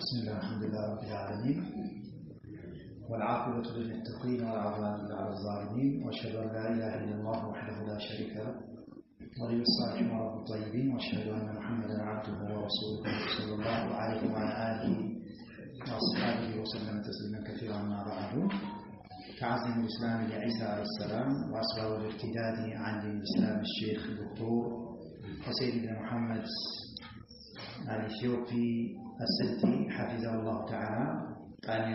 بسم الله الحمد لله رب العالمين والعاقبة للمتقين ولا عدوان إلا على الظالمين وأشهد أن لا إله إلا الله وحده لا شريك له ولي الصالحين ورب الطيبين وأشهد أن محمدا عبده ورسوله صلى الله عليه وعلى آله وأصحابه وسلم تسليما كثيرا ما بعد. تعظيم الإسلام لعيسى عليه السلام وأسباب الارتداد عن دين الإسلام الشيخ الدكتور حسين بن محمد الإثيوبي السلطي حفظه الله تعالى كان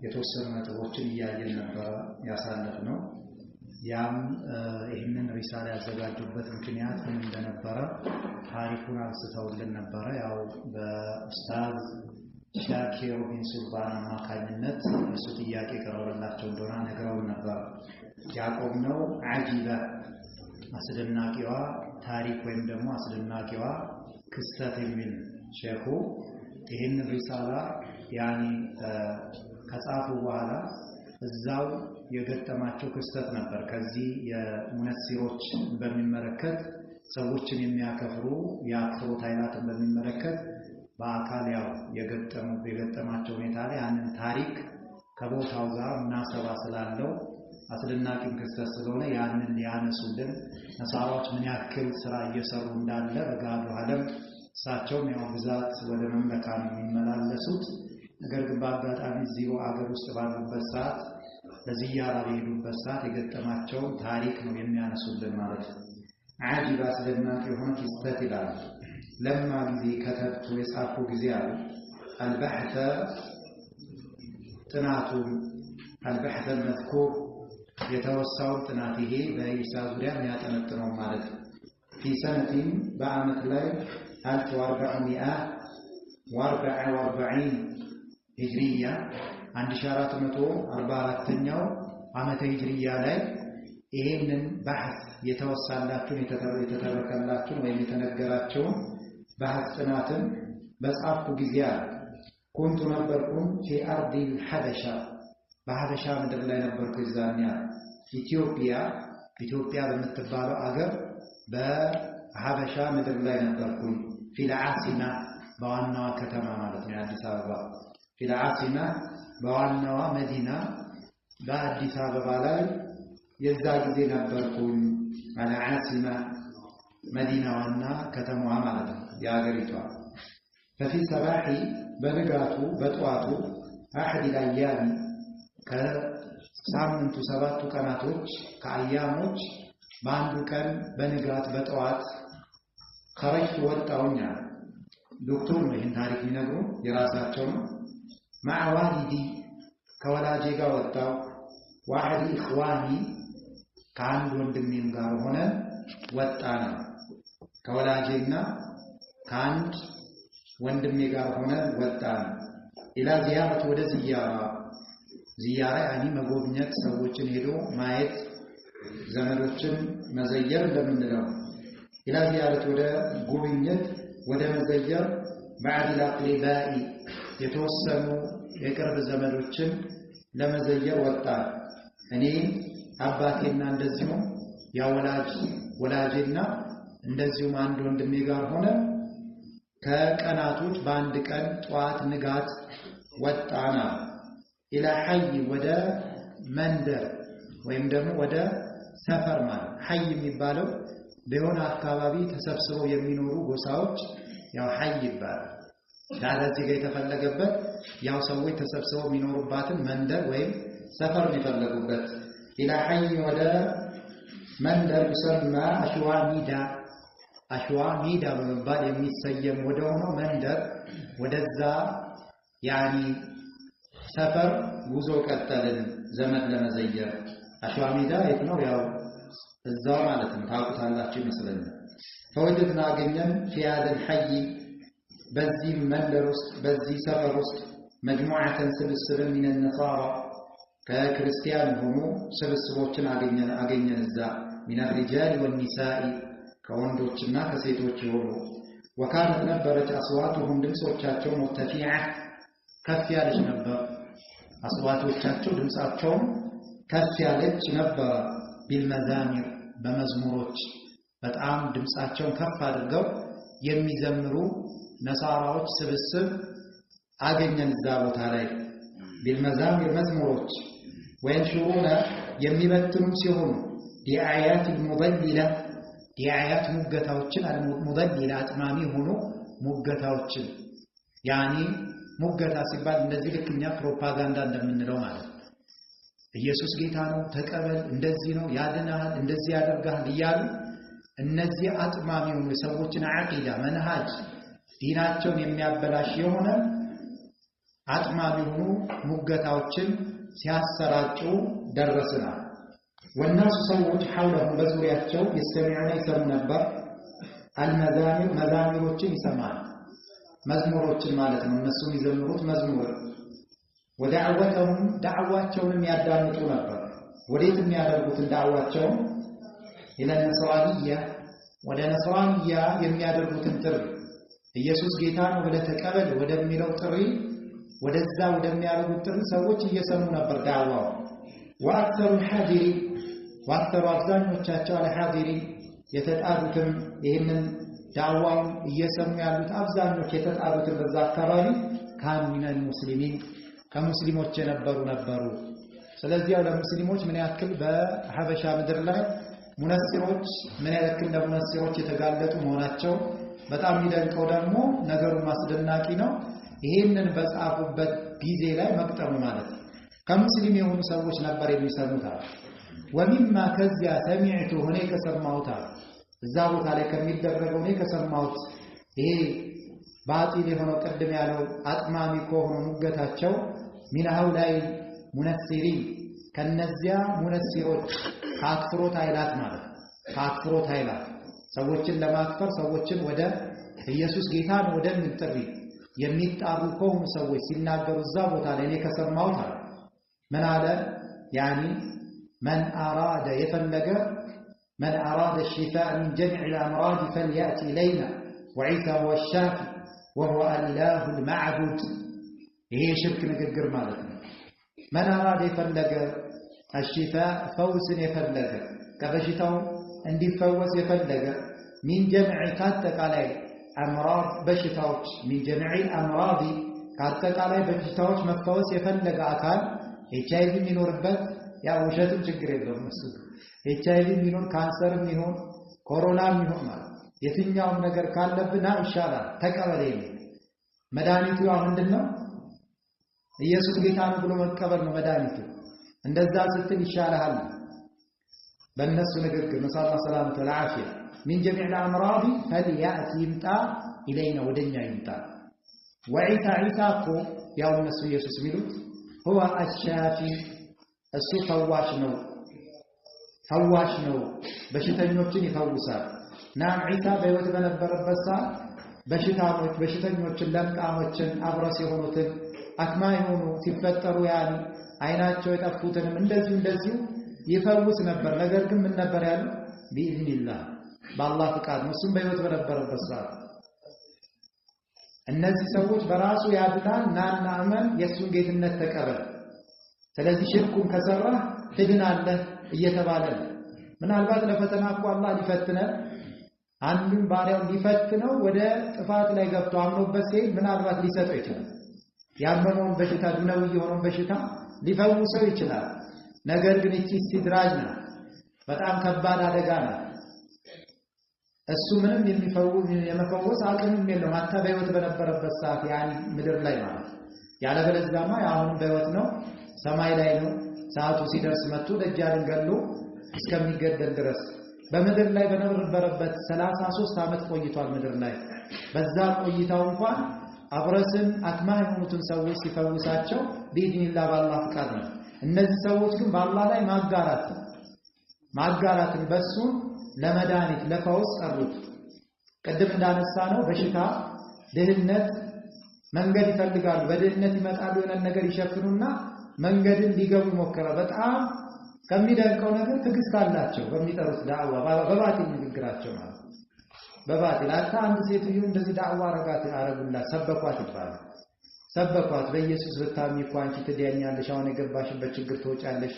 የተወሰኑ ነጥቦችን እያየን ነበር ያሳለፍነው። ያም ይህንን ሪሳላ ያዘጋጁበት ምክንያት ምን እንደነበረ ታሪኩን አንስተውልን ነበር። ያው በኡስታዝ ሻኪር ቢን ሱልጣን አማካኝነት እሱ ጥያቄ ቀረበላቸው እንደሆነ ነግረውን ነበር። ያቆምነው አጂባ አስደናቂዋ ታሪክ ወይም ደግሞ አስደናቂዋ ክስተት የሚል ሼኹ ይህን ሪሳላ ከጻፉ በኋላ እዛው የገጠማቸው ክስተት ነበር። ከዚህ የሙነሲሮች በሚመለከት ሰዎችን የሚያከፍሩ የአክፍሮት ኃይላትን በሚመለከት በአካል ያው የገጠማቸው ሁኔታ ላይ ያንን ታሪክ ከቦታው ጋር እናሰባ ስላለው አስደናቂም ክስተት ስለሆነ ያንን ሊያነሱልን ነሳራዎች ምን ያክል ስራ እየሰሩ እንዳለ በጋዱ ዓለም እሳቸውም ያው ብዛት ወደ መመካ ነው የሚመላለሱት። ነገር ግን በአጋጣሚ እዚሁ አገር ውስጥ ባሉበት ሰዓት ለዚያራ በሄዱበት ሰዓት የገጠማቸው ታሪክ ነው የሚያነሱልን ማለት ነው። አጂብ አስደናቂ የሆነ ክስተት ይላል። ለማ ጊዜ ከተብቱ የጻፉ ጊዜ አሉ አልበሕተ ጥናቱ አልበሕተ መዝኩር የተወሳው ጥናት ይሄ በኢሳ ዙሪያ የሚያጠነጥነው ማለት ነው። في سنة በአመት ላይ 1444 ሂጅሪያ 1444ኛው ዓመተ ሂጅሪያ ላይ ይሄንን በሐስ የተወሳላችሁን የተተረከላችሁን ወይም የተነገራችሁን በሐስ ጥናትን በጻፍኩ ጊዜ አለ ኩንቱ ነበርኩኝ في أرض الحبشة በሐበሻ ምድር ላይ ነበርኩ ይዛኛ ኢትዮጵያ በምትባለው አገር በሐበሻ ምድር ላይ ነበርኩኝ في العاصمة በዋናዋ ከተማ ማለት ነው አዲስ አበባ في العاصمة በዋናዋ መዲና በአዲስ አበባ ላይ የዛ ጊዜ ነበርኩኝ على عاصمة መዲናዋና ከተማዋ ማለት ነው የአገሪቷ ففي صباح በንጋቱ በጠዋቱ أحد الأيام ከሳምንቱ ሰባቱ ቀናቶች ከአያሞች በአንዱ ቀን በንጋት በጠዋት خرجت ወጣውኛ ዶክተር ነው ይህን ታሪክ የሚነግሩ የራሳቸው ነው مع والدي ከወላጄ ጋር ወጣው واحد إخواني ከአንድ ወንድሜም ጋር ሆነ ወጣና ከወላጄና ከአንድ ወንድሜ ጋር ሆነ ወጣና ኢላ ዚያረት ወደ ዚያራ ያኒ መጎብኘት ሰዎችን ሄዶ ማየት ዘመዶችን መዘየር እንደምንለው ኢላ ዚያረት ወደ ጉብኝት ወደ መዘየር بعد الاقرباء የተወሰኑ የቅርብ ዘመዶችን ለመዘየር ወጣ እኔ አባቴና እንደዚሁ ወላጄና እንደዚሁ አንድ ወንድሜ ጋር ሆነ ከቀናቶች በአንድ ቀን ጧት ንጋት ወጣና ኢላ ሐይ ወደ መንደር ወይም ደግሞ ወደ ሰፈር ማለት ሐይ የሚባለው በሆነ አካባቢ ተሰብስበው የሚኖሩ ጎሳዎች ያው ሐይ ይባላል። ዳለዚህ ጋር የተፈለገበት ያው ሰዎች ተሰብስበው የሚኖሩባትን መንደር ወይም ሰፈር ነው የፈለጉበት። ኢላ ሐይ ወደ መንደር ይሰማ አሽዋሚዳ በመባል የሚሰየም ወደ ሆነው መንደር ወደዛ ያኒ ሰፈር ጉዞ ቀጠልን ዘመድ ለመዘየር። አሽዋሚዳ የት ነው? ያው እዛው ማለት ነው ታውቁታላችሁ ይመስለኛል። ፈወጀድና አገኘን في هذا الحي በዚህ መንደር ውስጥ በዚህ ሰፈር ውስጥ مجموعة ስብስብ من النصارى ከክርስቲያን ሆኖ ስብስቦችን አገኘን እዛ من الرجال والنساء ከወንዶችና ከሴቶች ሆኖ وكانت ነበረች አስዋቱሁም ድምጾቻቸው مرتفعة ከፍ ያለች ነበር አስዋቶቻቸው ድምጻቸው ከፍ ያለች ነበር بالمزامير በመዝሙሮች በጣም ድምጻቸውን ከፍ አድርገው የሚዘምሩ ነሳራዎች ስብስብ አገኘን እዛ ቦታ ላይ بالمزامير መዝሙሮች وينشرون የሚበትኑም ሲሆኑ ዲአያት المضللة ዲአያት ሙገታዎችን المضللة አጥማሚ ሆኖ ሙገታዎችን ያኒ ሙገታ ሲባል እንደዚህ ልክኛ ፕሮፓጋንዳ እንደምንለው ማለት ኢየሱስ ጌታ ነው ተቀበል እንደዚህ ነው ያድናል እንደዚህ ያደርጋል ይያሉ እነዚህ አጥማሚ ሆኖ ሰዎችን አቂዳ መንሃጅ ዲናቸውን የሚያበላሽ የሆነ አጥማሚ ሆኖ ሙገታዎችን ሲያሰራጩ ደረስና والناس ሰዎች حولهم በዙሪያቸው ይሰሚዑና ይሰሙ ነበር المزامير መዛሚሮችን ይሰማል መዝሙሮችን ማለት ነው እነሱ ይዘምሩት መዝሙር ወዳዕወተሁም ዳዕዋቸውንም ያዳምጡ ነበር ወዴት የሚያደርጉት ዳዕዋቸው ኢላ ነስራንያ ወደ ነስራንያ የሚያደርጉትን ጥሪ ኢየሱስ ጌታ ነው ብለህ ተቀበል ወደሚለው ጥሪ ወደዛ ወደሚያደርጉት ጥሪ ሰዎች እየሰሙ ነበር ዳዕዋው ወአክثر الحاضرين ወአክثر አብዛኞቻቸው الحاضرين የተጣዱትም ይሄንን ዳዕዋው እየሰሙ ያሉት አብዛኞቹ የተጣዱት በዛ አካባቢ ካኑ ሚነል ሙስሊሚን ከሙስሊሞች ነበሩ ስለዚህ ያው ለሙስሊሞች ምን ያክል በሐበሻ ምድር ላይ ሙነሲሮች ምን ያክል ለሙነሲሮች የተጋለጡ መሆናቸው በጣም ይደንቀው ደግሞ ነገሩ ማስደናቂ ነው ይሄንን በጻፉበት ጊዜ ላይ መቅጠሙ ማለት ከሙስሊም የሆኑ ሰዎች ነበር የሚሰሙት ወሚማ ከዚያ ሰሚዕቱ ሆነ ከሰማውታ እዛ ቦታ ላይ ከሚደረገው ነው ከሰማውት ይሄ ባጢል የሆነው ቀደም ያለው አጥማሚ ከሆኑ ሙገታቸው ሚን ሃውላይ ሙነሲሪን ከነዚያ ሙነሲሮች ካፍሮት ኃይላት ማለት ካፍሮት ኃይላት ሰዎችን ለማክፈር ሰዎችን ወደ ኢየሱስ ጌታን ወደ ምጥሪ የሚጣሩ ከሆኑ ሰዎች ሲናገሩ እዛ ቦታ ላይ እኔ ከሰማውት ምን አለ ያኒ من أراد يفلق من أراد الشفاء من جميع الأمراض فليأتي إلينا وعيسى هو الشافي وهو الإله المعبود هي شرك نقر مالتنا من أراد يفلق الشفاء فوز يفلق كبشتهم عندي فوز يفلق من جميع كاتك عليه أمراض بشتوش من جميع الأمراض كاتك عليه بشتوش مفوز يفلق أكال HIV من ربط ያ ውሸትም ችግር የለውም እሱ HIV ሚሆን ካንሰርም ሚሆን ኮሮናም ሚሆን ማለት የትኛውም ነገር ካለብና ይሻላል ተቀበለኝ መድኃኒቱ ምንድነው ኢየሱስ ጌታ ነው ብሎ መቀበል ነው መድኃኒቱ እንደዛ ስትል ይሻላል በእነሱ ንግግር ነሳላ ሰላመተ ወልዓፊያ من جميع الامراض فلياتي يمطى الينا ወደኛ ይምጣ وعيسى عيسى እኮ ያው እነሱ ኢየሱስ ሚሉት هو الشافي እሱ ፈዋሽ ነው በሽተኞችን ይፈውሳል ናም ዒሳ በህይወት በነበረበት ሰዓት በሽተኞችን ለምቃሞችን አብረስ የሆኑትን አክማ የሆኑ ሲፈጠሩ ያን አይናቸው የጠፉትንም እንደዚሁ ይፈውስ ነበር ነገር ግን ምን ነበር ያለው ቢኢዝኒላህ በአላህ ፍቃድ ነው እሱም በህይወት በነበረበት ሰዓት እነዚህ ሰዎች በራሱ ያድናል ናና አመን የሱን ጌትነት ተቀበል ስለዚህ ሽርኩን ከሰራ ትድናለህ እየተባለ ምናልባት ለፈተና እኮ አላህ ሊፈትነ አንዱን ባሪያው ሊፈትነው ወደ ጥፋት ላይ ገብቶ አምኖበት ሲል ምናልባት ሊሰጠው ይችላል ያመነውን በሽታ ድነው የሆነውን በሽታ ሊፈውሰው ይችላል ነገር ግን እቺ ሲድራጅ ነው በጣም ከባድ አደጋ ነው እሱ ምንም የመፈወስ አቅምም የለውም አታ በህይወት በነበረበት ሰዓት ያን ምድር ላይ ማለት ያለበለዚያማ አሁን በህይወት ነው ሰማይ ላይ ነው ሰዓቱ ሲደርስ መጥቶ ደጃልን ገሎ እስከሚገደል ድረስ በመድር ላይ በነበረበት 33 ዓመት ቆይቷል ምድር ላይ በዛ ቆይታው እንኳን አብረስን አክማ የሆኑትን ሰዎች ሲፈውሳቸው ቢኢዝኒላህ በአላህ ፍቃድ ነው እነዚህ ሰዎች ግን በአላህ ላይ ማጋራትን በሱ ለመድኃኒት ለፈውስ ቀሩት ቀደም እንዳነሳ ነው በሽታ ድህነት መንገድ ይፈልጋሉ በድህነት ይመጣሉ የሆነ ነገር ይሸፍኑና መንገድን ሊገቡ ሞከረ በጣም ከሚደንቀው ነገር ትግስት አላቸው በሚጠሩት ዳዕዋ በባጢል ንግግራቸው ማለት በባጢል አታ አንድ ሴትዮ እንደዚህ ዳዕዋ አረጉላት ሰበኳት ይባላል ሰበኳት በኢየሱስ ብታምኚ እኮ አንቺ ትድኛለሽ አሁን የገባሽበት ችግር ትወጫለሽ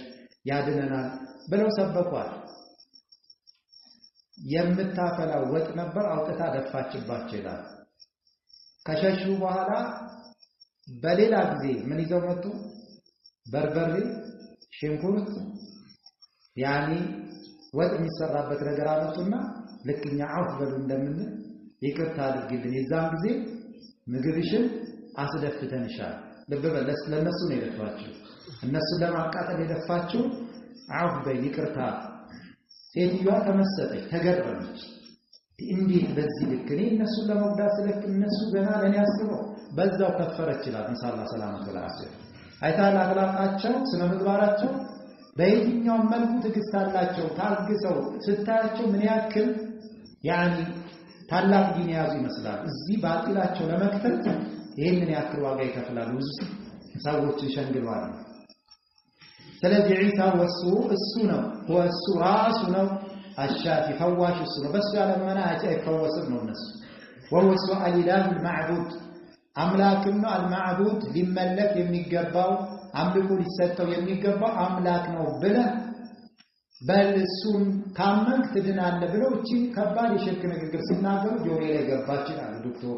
ያድነናል ብለው ሰበኳት የምታፈላው ወጥ ነበር አውጥታ ደፋችባቸው ይላል ከሸሹ በኋላ በሌላ ጊዜ ምን ይዘው መጡ? በርበሬ፣ ሽንኩርት ያኒ ወጥ የሚሰራበት ነገር አመጡና ልክኛ አውፍ በሉ እንደምን ይቅርታ አድርግልን የዛን ጊዜ ምግብሽን አስደፍተንሻል። ልብ በለስ ለነሱ ነው የደፋችሁ። እነሱ ለማቃጠል የደፋችሁ አውፍ በይ ይቅርታ። ሴትዮዋ ተመሰጠች፣ ተገረመች። እንዴት በዚህ ልክ እኔ እነሱን ለመጉዳት ስለክ እነሱ ገና ለኔ አስበው በዛው ከፈረች ይላል ኢንሻአላህ ሰላመቱ ለአስር አይታል አግላቃቸው ስነ ምግባራቸው በየትኛው መልኩ ትግስት አላቸው። ታግሰው ስታያቸው ምን ያክል ያኒ ታላቅ ዲን ያዙ ይመስላል። እዚህ ባጢላቸው ለመክተት ይሄንን ያክል ዋጋ ይከፍላሉ። ብዙ ሰዎች ሸንግለዋል። ስለዚህ ዒሳ ወሱ እሱ ነው ወሱ ራሱ ነው الشافي فواش السنة بس على المناهج يفوسر ነው እነሱ ወወሱ አልኢላህ المعبود አምላክና المعبود ሊመለክ የሚገባው አምልኮ ሊሰጠው የሚገባው አምላክ ነው ብለህ በልሱን ካመንክ ትድናለህ ብለው እቺ ከባድ የሽርክ ንግግር ሲናገሩ ጆሮዬ ላይ ገባች ይላል ዶክተር።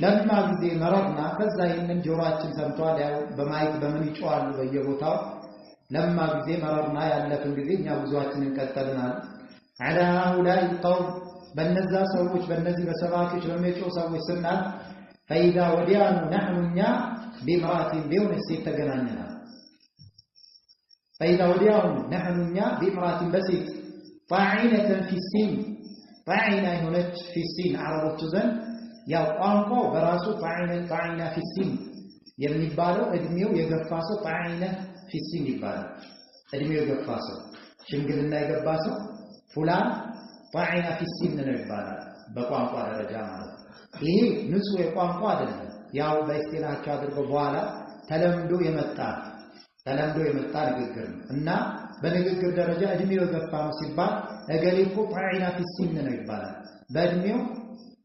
ለማ ጊዜ መረርና ከዛ ይሄንን ጆሮአችን ሰምቷል። ያው በማይክ በምን ይጮሃሉ በየቦታው ለማ ጊዜ መረርና ያለፈን ጊዜ እኛ ጉዟችንን ቀጠልናል። على هؤلاء القوم በነዛ ሰዎች በነዚህ በሰባኪዎች በሚጮሁ ሰዎች ስናል فإذا وديان نحن بامرأة بيون السيد تገናኘናል። فإذا وديان نحن بامرأة بسيط طاعنة في السن طاعنة هناك في السن عربت ዘንድ ያው ቋንቋው በራሱ طاعنة في السن የሚባለው እድሜው የገፋ ሰው طاعنة في السن ይባላል። እድሜው የገፋ ሰው ሽምግልና የገባ ሰው ፉላን طاعنة في السن ነው ይባላል በቋንቋ ደረጃ ማለት ነው። ይሄ ንጹህ የቋንቋ አይደለም። ያው በእስቲላቸው አድርገው በኋላ ተለምዶ የመጣ ንግግር ነው እና በንግግር ደረጃ እድሜው የገፋ ነው ሲባል እገሌ እኮ طاعنة في السن ነው ይባላል። በእድሜው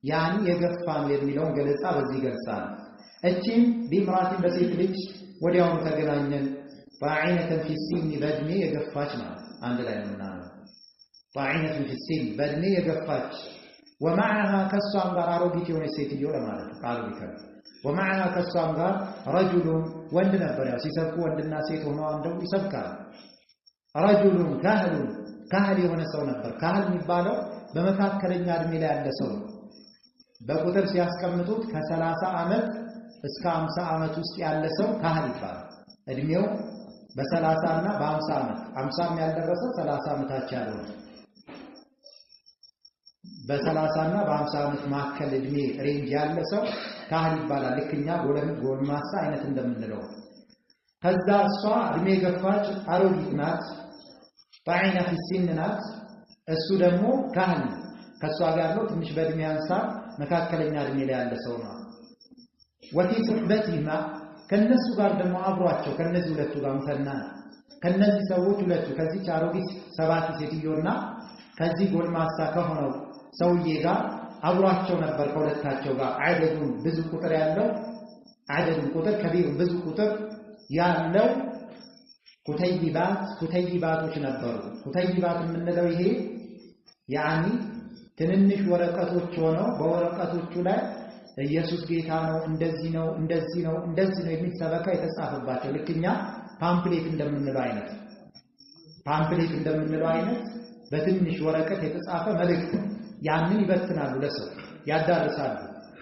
ያኒ የገፋ ነው የሚለውን ገለጻ በዚህ ገልጻል። እቺም ቢምራቲን በሴት ልጅ ወዲያውኑ ተገናኘን። طاعنة في السن በእድሜ የገፋች ማለት አንድ ላይ ነው። طاعنة في السن በእድሜ የገፋች ومعها كسام ጋር አሮጊት የሆነች ሴትዮ ለማለት ነው ቃሉ ቢከር ومعها كسام ጋር رجل ወንድ ነበር። ያው ሲሰብኩ ወንድና ሴት ሆነው አንደው ይሰብካል። رجل ካህል የሆነ ሰው ነበር። ካህል የሚባለው በመካከለኛ እድሜ ላይ ያለ ሰው ነው። በቁጥር ሲያስቀምጡት ከ30 ዓመት እስከ 50 ዓመት ውስጥ ያለ ሰው ካህል ይባላል። እድሜው በ30 እና በ50 ዓመት 50 ያልደረሰ 30 ዓመታች ያለው በ30 እና በ50 ዓመት መካከል እድሜ ሬንጅ ያለ ሰው ካህል ይባላል። ልክኛ ጎልማሳ አይነት እንደምንለው። ከዛ እሷ እድሜ ገፋች አሮጊት ናት። طاعنة في السن ናት። እሱ ደግሞ ካህል ከሷ ጋር ነው ትንሽ በእድሜ አንሳ መካከለኛ እድሜ ላይ ያለ ሰው ነው። وفي صحبتهما ከነሱ ጋር ደግሞ አብሯቸው ከነዚህ ሁለቱ ጋር ሙተና ከነዚህ ሰዎች ሁለቱ ከዚህ አሮጊት ሰባኪ ሴትዮና ከዚህ ጎልማሳ ከሆነው ሰውዬ ጋር አብሯቸው ነበር። ከሁለታቸው ጋር አደዱን ብዙ ቁጥር ያለው ቁጥር ከቢሩ ብዙ ቁጥር ያለው ኩተይባቶች ነበሩ። ኩተይባት የምንለው ይሄ ያኒ ትንንሽ ወረቀቶች ሆነው በወረቀቶቹ ላይ ኢየሱስ ጌታ ነው እንደዚህ ነው የሚል ሰበካ የተጻፈባቸው ልክኛ ፓምፕሌት እንደምንለው አይነት በትንሽ ወረቀት የተጻፈ መልእክት ያንን ይበትናሉ፣ ለሰው ያዳርሳሉ።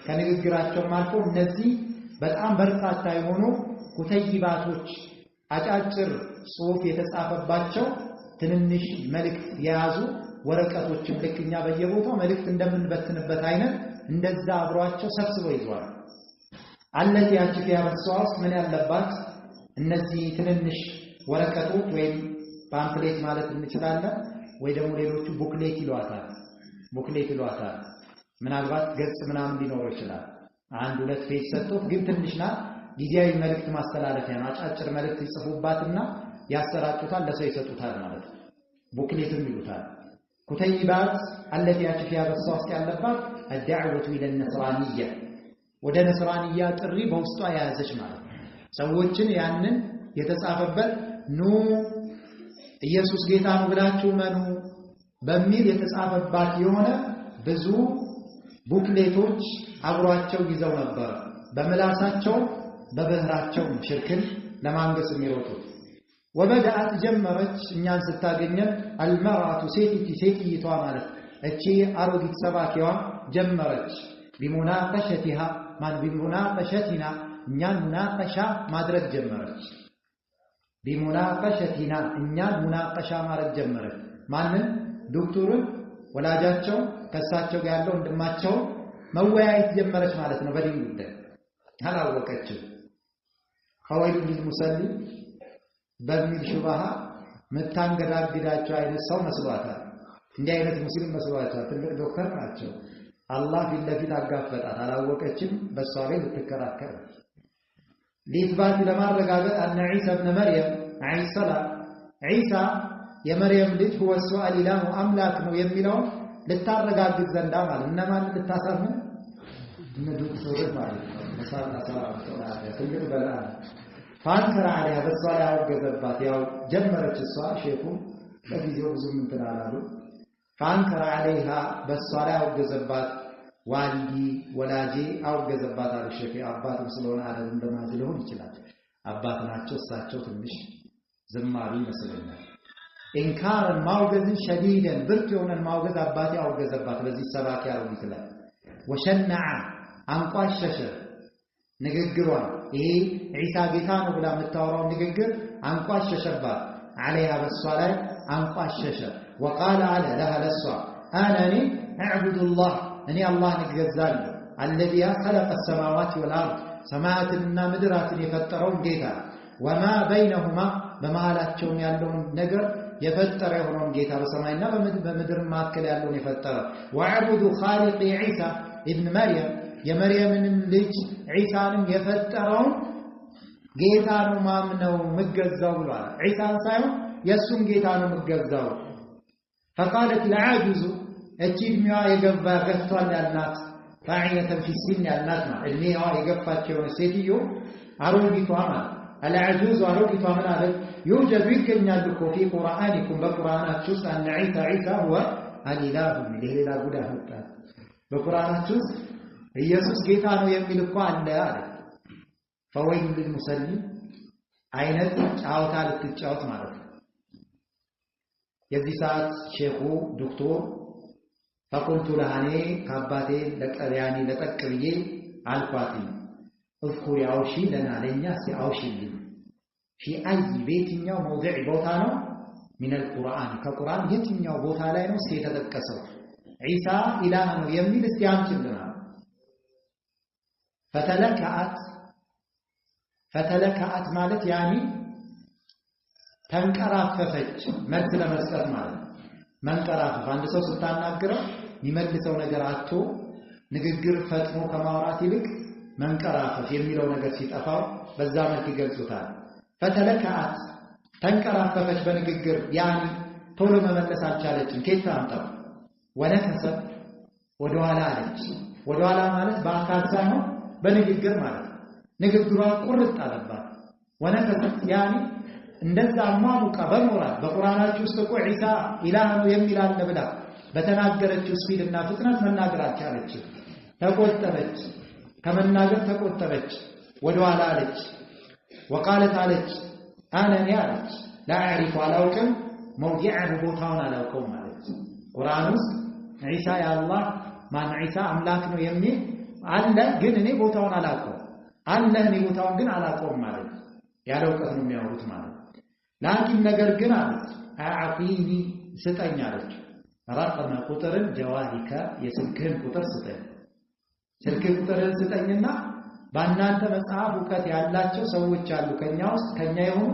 ከንግግራቸውም አልፎ እነዚህ በጣም በርካታ የሆኑ ኩተይባቶች አጫጭር ጽሑፍ የተጻፈባቸው ትንንሽ መልእክት የያዙ ወረቀቶችን ልክኛ በየቦታው መልእክት እንደምንበትንበት አይነት እንደዛ አብሯቸው ሰብስበው ይዟል። አለዚህ ያቺ ያበሷስ ምን ያለባት እነዚህ ትንንሽ ወረቀቶች ወይም ፓምፕሌት ማለት እንችላለን ወይ ደግሞ ሌሎቹ ቡክሌት ይሏታል። ምናልባት ገጽ ምናምን ሊኖረው ይችላል። አንድ ሁለት ፔጅ ሰጥቶት ግን ትንሽና ጊዜያዊ መልእክት ማስተላለፊያ ነው። አጫጭር መልእክት ይጽፉባትና ያሰራጩታል፣ ለሰው ይሰጡታል ማለት ነው። ቡክሌትም ይሉታል። ኩተይባት التي فيها በሷስ ያለባት الدعوة إلى النصرانية ወደ ነስራንያ ጥሪ በውስጧ ያዘች ማለት ነው። ሰዎችን ያንን የተጻፈበት ኑ ኢየሱስ ጌታ ነው ብላችሁ መኑ በሚል የተጻፈባት የሆነ ብዙ ቡክሌቶች አብሯቸው ይዘው ነበር። በመላሳቸው በበህራቸው ሽርክን ለማንገስ የሚሮጡት ወበደአት ጀመረች እኛን ስታገኘን አልመራቱ ሴቲቷ ማለት እቺ አሮጊት ሰባኪዋ ጀመረች ቢሙናቀሸቲሃ ማን ቢሙናቀሸቲና እኛን ሙናቀሻ ማድረግ ጀመረች ቢሙናቀሸቲና እኛን ሙናቀሻ ማድረግ ጀመረች ማንን ዶክተሩን ወላጃቸው ከሳቸው ጋር ያለው ወንድማቸው መወያየት ጀመረች ማለት ነው በዲን ጉዳይ አላወቀችም ኸወይሉ ሊልሙሰሊ በሚል ሹባሃ መታንገዳግዳቸው አይነት ሰው መስሏታል እንዲህ አይነት ሙስሊም መስሏታል ትልቅ ዶክተር ናቸው አላህ ቢለፊት አጋፈጣት አላወቀችም በሷ ላይ ልትከራከር ሊትባት ለማረጋገጥ አን ዒሳ ኢብኑ መርየም ዒሳ የመርየም ልጅ هو السؤال ኢላሁ አምላክ ነው የሚለው ልታረጋግጥ ዘንዳ ማለት እነማን ልታሳምን እነዱት ሰዎች ማለት ነው ትልቅ በላ ፋንከራ عليها በሷ ላይ አወገዘባት ያው ጀመረች እሷ ሼኹ ለጊዜው ብዙ እንትን አላሉ ፋንከራ عليها በሷ ላይ አወገዘባት ዋልዲ ወላጄ አወገዘባት አለ ሼኹ አባትም ስለሆነ አይደለም እንደማለት ሊሆን ይችላል አባት ናቸው እሳቸው ትንሽ ዝማሪ መስለኛል ኢንካር ማውገዝን ሸዲደን ብርቱ የሆነን ማውገዝ አባቴ አወገዘባት በዚህ ሰባኪ አሩን ይችላል ወሸነዓ አንቋሸሸ ንግግሯን ይሄ ዒሳ ጌታ ነው ብላ የምታወራው ንግግር አንቋሸሸባት عليها በሷ ላይ አንቋሸሸ وقال على لها لسوا انني اعبد الله اني الله ንገዛለሁ الذي خلق السماوات والارض ሰማያትና ምድራትን የፈጠረው ጌታ وما بينهما በመሃላቸው ያለውን ነገር የፈጠረ የሆነው ጌታ በሰማይና በምድር መካከል ያለውን የፈጠረ وعبد خالق عيسى ابن مريم የመርየምን ልጅ ዒሳንም የፈጠረው ጌታ ነው ማምነው መገዛው ብሏል ዒሳን ሳይሆን የሱን ጌታ ነው መገዛው فقالت العاجز እጅድሚዋ የገባ ገፍቷል ያልናት ታዕየተ في السن ያልናት ነው እድሜዋ የገፋቸው ሴትዮ አሮጊቷ ማለት العجوز አሮጊቷ ምን አለ يوجد ይገኛል እኮ في قرآنكم በቁርአናችሁ ውስጥ أن عيسى هو الإله ሌላ ጉዳይ መጣ በቁርአናችሁ ኢየሱስ ጌታ ነው የሚል እኮ አለ አለ فويل للمسلم አይነት ጫውታ ልትጫወት ማለት ነው የዚህ ሰዓት ሼኹ ዶክተር فقلت لها ካባቴ ለቀሪያኒ ለጠቅብዬ አልኳት እذكر አውሺ ለና ለኛ ሲአውሺልኝ في اي ቤትኛው موضع ቦታ ነው من القرآن ከቁርአን የትኛው ቦታ ላይ ነው የተጠቀሰው ዒሳ ኢላህ ነው የሚል እስቲ አምጪልና فتلكأت ማለት ያኒ ተንቀራፈፈች መልስ ለመስጠት ማለት መንቀራፈፍ አንድ ሰው ስታናግረው የሚመልሰው ነገር አጥቶ ንግግር ፈጥኖ ከማውራት ይልቅ መንቀራፈፍ የሚለው ነገር ሲጠፋው በዛ መልክ ይገልጹታል فتلكأت ተንቀራፈፈች በንግግር ያኒ ቶሎ መመለስ አልቻለችም ከየት አምጣው ወነከሰት ወደኋላ አለች ወደኋላ ማለት በአካል ሳይሆን በንግግር ማለት ንግግሯ ቁርጥ አለባት ወነከሰት ያኒ እንደዛ ማሙቃ በሞራል በቁርአናችሁ ውስጥ እኮ ዒሳ ኢላህ ነው የሚል አለ ብላ በተናገረችው ስፒድና ፍጥነት መናገር አልቻለች ተቆጠበች ከመናገር ተቆጠበች ወደኋላ አለች وقالت አለች አነኒ አለች لا اعرف አላውቅም موضعه ቦታውን አላውቀውም ማለት ቁርአን ውስጥ ዒሳ ያአላህ ማን ዒሳ አምላክ ነው የሚል አለ ግን እኔ ቦታውን አላውቀውም አለ እኔ ቦታውን ግን አላውቀውም ማለት ያለ እውቀት ነው የሚያወሩት ማለት ላኪን ነገር ግን አለች አዕጢኒ ስጠኝ አለች ረቀመ ቁጥርን ጀዋሂከ የስልክህን ቁጥር ስጠኝ ስልክህን ቁጥርን ስጠኝና በእናንተ መጽሐፍ እውቀት ያላቸው ሰዎች አሉ ከኛ ውስጥ ከኛ የሆኑ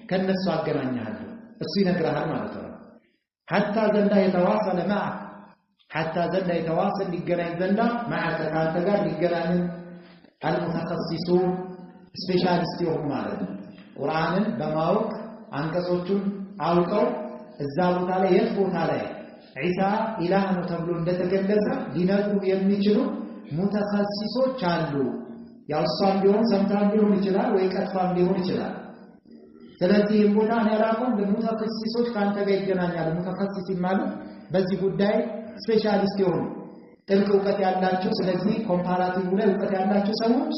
ከነሱ አገናኛለሁ እሱ ይነግራል ማለት ነው حتى ዘንዳ የተዋሰለ معك حتى ዘንዳ የተዋሰለ ሊገናኝ ዘንዳ معك ካንተ ጋር ሊገናኝ المتخصصون ስፔሻሊስት የሆኑ ማለት ነው ቁርአንን በማወቅ አንቀጾቹን አውቀው እዛ ቦታ ላይ የት ቦታ ላይ ዒሳ ኢላህ ነው ተብሎ እንደተገለጸ ሊነግሩ የሚችሉ ሙተኸሲሶች አሉ ያው እሷም ቢሆን ሰምታም ሊሆን ይችላል ወይ ቀጥፋም ሊሆን ይችላል ስለዚህ ቦታ ያላቆም ሙተኸሲሶች ካንተ ጋር ይገናኛሉ ሙተኸሲስ ማለት በዚህ ጉዳይ ስፔሻሊስት የሆኑ ጥልቅ እውቀት ያላቸው ስለዚህ ኮምፓራቲቭ ላይ እውቀት ያላቸው ሰዎች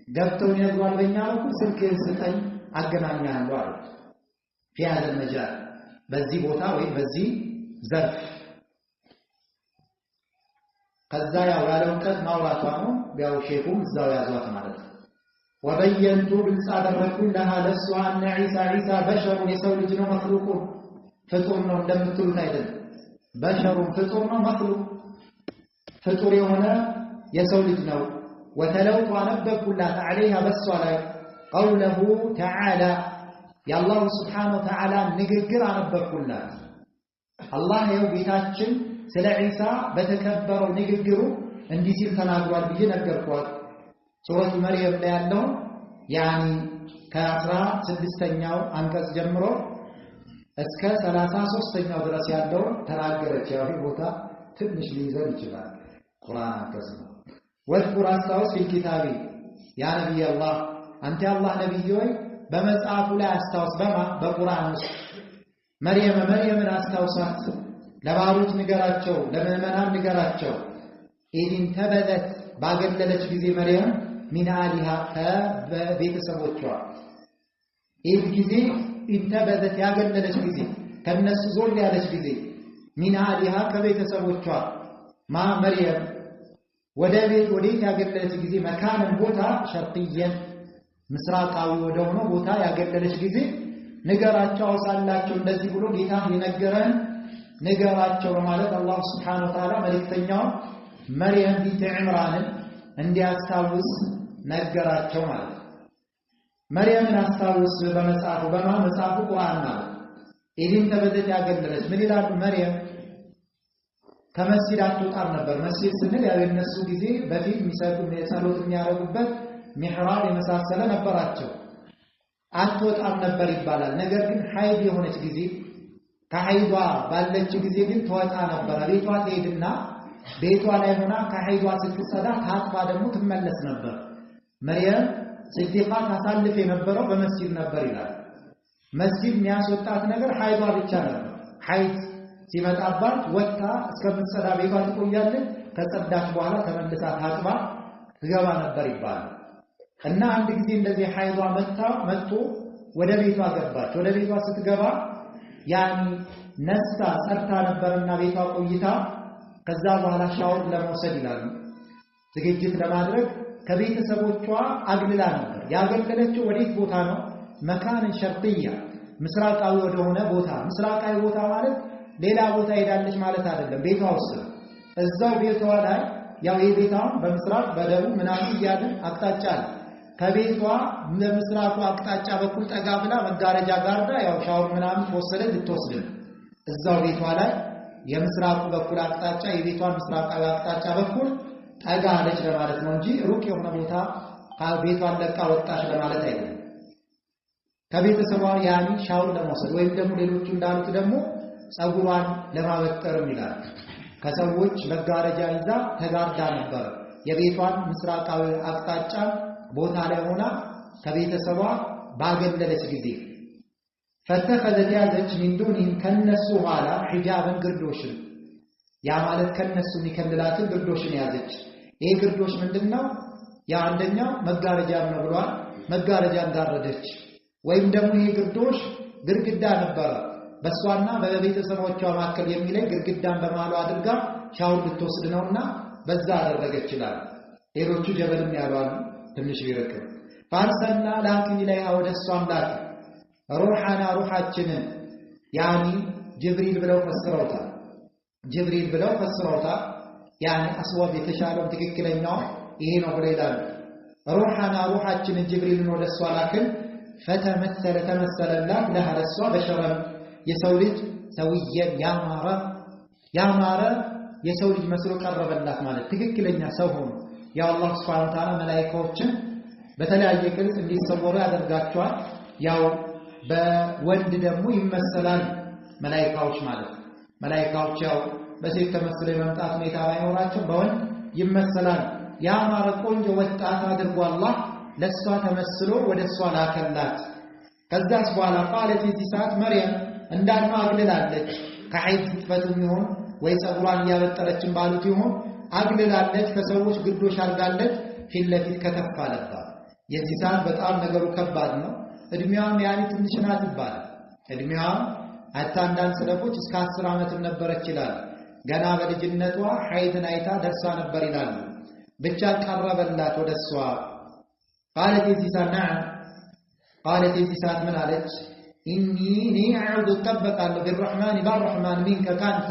ገብተው ይነግሯል በእኛ በኩል ስልክ ስጠኝ አገናኛለሁ አሉ في هذا المجال በዚህ ቦታ ወይ በዚህ ዘርፍ ከዛ ያለው ቀን ማውራቷ ነው ያው ሼኹም እዛው ያዟት ማለት ነው ወበየንቱ بالصادرኩ لها ለሷ ان عيسى بشر የሰው ልጅ ነው مخلوق ፍጡር ነው እንደምትሉት አይደለም بشر ፍጡር ነው مخلوق ፍጡር የሆነ የሰው ልጅ ነው وتلوت ونبكلات عليها بس على قوله تعالى يا الله سبحانه وتعالى ንግግር አነበብኩላት አላህ ይኸው ጌታችን ስለ ዒሳ በተከበረው ንግግሩ እንዲህ ሲል ተናግሯል ብዬ ነገርኳት ሱረቱ መርየም ላይ ያለው ያኒ ከ16ኛው አንቀጽ ጀምሮ እስከ 33ኛው ድረስ ያለው ተናገረች ያው ቦታ ትንሽ ሊይዘን ይችላል ቁርአን አንቀጽ ነው ወድኩር አስታውስ ፊልኪታቢ ያ ነብይ አላህ አንተ አላህ ነብይ ሆይ በመጽሐፉ ላይ አስታውስ በቁርአን ውስጥ መርየምን አስታውሳት ለባሮች ንገራቸው ለምእመናን ንገራቸው ኢድን ተበደት ባገለለች ጊዜ መርየም ሚን አሊሃ ከቤተሰቦቿ ኢድ ጊዜ ኢንተበደት ያገለለች ጊዜ ከነሱ ዞር ያለች ጊዜ ሚን አሊሃ ከቤተሰቦቿ መርየም ወዴት ያገለለች ጊዜ መካንን ቦታ ሸርቅየን ምስራቃዊ ወደ ሆነ ቦታ ያገለለች ጊዜ ንገራቸው አውሳላቸው እንደዚህ ብሎ ጌታ የነገረን ንገራቸው ማለት አላህ Subhanahu Wa Ta'ala መልእክተኛው መርየም ቢንት ዒምራንን እንዲያስታውስ ነገራቸው ማለት መርየምን አስታውስ በመጽሐፉ በመጽሐፉ ቁርአን ማለት ኢድን ተበደት ያገለለች ምን ይላል መርየም ከመስጊድ አትወጣም ነበር መስጊድ ስንል ያው የነሱ ጊዜ በፊት የሚሰግዱ የጸሎት የሚያደርጉበት ሚህራብ የመሳሰለ ነበራቸው አትወጣም ነበር ይባላል ነገር ግን ሐይድ የሆነች ጊዜ ከሐይዷ ባለች ጊዜ ግን ተወጣ ነበር ቤቷ ትሄድና ቤቷ ላይ ሆና ከሐይዷ ስትጸዳ ታጥባ ደግሞ ትመለስ ነበር መርየም ሲዲቃ ታሳልፍ የነበረው በመስጊድ ነበር ይላል መስጊድ የሚያስወጣት ነገር ሐይዷ ብቻ ነበር ሐይድ ሲመጣባት ወጣ እስከምትጸዳ ቤቷ ትቆያለች ከጸዳች በኋላ ተመልሳ ታጥባ ትገባ ነበር ይባላል እና አንድ ጊዜ እንደዚህ ሐይዷ መጥቶ ወደ ቤቷ ገባች ወደ ቤቷ ስትገባ ያኒ ነስታ ጸርታ ነበርና ቤቷ ቆይታ ከዛ በኋላ ሻወር ለመውሰድ ይላሉ ዝግጅት ለማድረግ ከቤተሰቦቿ አግልላ ነበር ያገለለችው ወዴት ቦታ ነው መካን ሸርቅያ ምስራቃዊ ወደ ሆነ ቦታ ምስራቃዊ ቦታ ማለት ሌላ ቦታ ሄዳለች ማለት አይደለም ቤቷ ውስጥ እዛው ቤቷ ላይ ያው የቤቷ በምስራቅ በደቡብ ምናምን ያለን አቅጣጫ አለ ከቤቷ ለምስራቁ አቅጣጫ በኩል ጠጋ ብላ መጋረጃ ጋርዳ ያው ሻወር ምናምን ተወሰደች ልትወስድ እዛው ቤቷ ላይ የምስራቁ በኩል አቅጣጫ የቤቷን ምስራቃዊ አቅጣጫ በኩል ጠጋ አለች ለማለት ነው እንጂ ሩቅ የሆነ ቦታ ቤቷን ለቃ ወጣች ለማለት አይደለም ከቤተሰቧ ያኒ ሻወር ለመውሰድ ወይም ደግሞ ሌሎቹ እንዳሉት ደግሞ ጸጉሯን ለማበጠርም ይላል ከሰዎች መጋረጃ ይዛ ተጋርዳ ነበር የቤቷን ምስራቃዊ አቅጣጫ ቦታ ላይ ሆና ከቤተሰቧ ባገለለች ጊዜ ፈተኸዘት ያዘች من دونهم ከነሱ ኋላ ሒጃብን ግርዶሽን ያ ማለት ከነሱ የሚከልላትን ግርዶሽን ያዘች ይሄ ግርዶሽ ምንድነው ያ አንደኛው መጋረጃ ነው ብሏል መጋረጃን ጋረደች ወይም ደግሞ ይሄ ግርዶሽ ግርግዳ ነበር በሷና በቤተሰቦቿ መካከል የሚለይ ግርግዳን በማሉ አድርጋ ሻውር ልትወስድ ነውና በዛ አደረገች ይላል ሌሎቹ ጀበልም ያሏል ትንሽ ቢረክም ፋርሰና ላኪን ላይ ወደሷም ላኪ ሩሃና ሩሃችንን ያኒ ጅብሪል ብለው ፈስረውታል ያኒ አስዋብ የተሻለው ትክክለኛው ይሄ ነው ብለው ይላሉ ሩሃና ሩሃችንን ጅብሪልን ወደሷ ላክን ተመሰለላት ለሐረሷ በሸረም የሰው ልጅ ሰውየን ያማረ የሰው ልጅ መስሎ ቀረበላት ማለት ትክክለኛ ሰው ሆኖ ያው አላህ Subhanahu Wa Ta'ala መላእክቶችን በተለያየ ቅርጽ እንዲሰወሩ ያደርጋቸዋል ያው በወንድ ደግሞ ይመሰላል መላእክቶች ማለት መላእክቶች ያው በሴት ተመስለው የመምጣት ሁኔታ ባይኖራቸው በወንድ ይመሰላል ያማረ ቆንጆ ወጣት አድርጎ አላህ ለሷ ተመስሎ ወደሷ ላከላት ከዛስ በኋላ ቃለት የዚህ ሰዓት መርየም እንዳልነው አግልላለች ከሐይድ ስትፈቱም ይሆን ወይ ጸጉሯን ያበጠረችን ባሉት ይሆን አግልላለች ከሰዎች ግርዶሽ አርጋለች ፊት ለፊት ከተፋለባት የዚህ ሰዓት በጣም ነገሩ ከባድ ነው እድሜዋም ያኔ ትንሽ ናት ይባላል እድሜዋ አንዳንድ ሰለፎች እስከ 10 ዓመትም ነበረች ይላል ገና በልጅነቷ ሐይድን አይታ ደርሳ ነበር ይላሉ ብቻ ቀረበላት ወደሷ قالت يزيسان نعم قالت يزيسان من عليك إني أعوذ تبقى بالرحمن منك كانت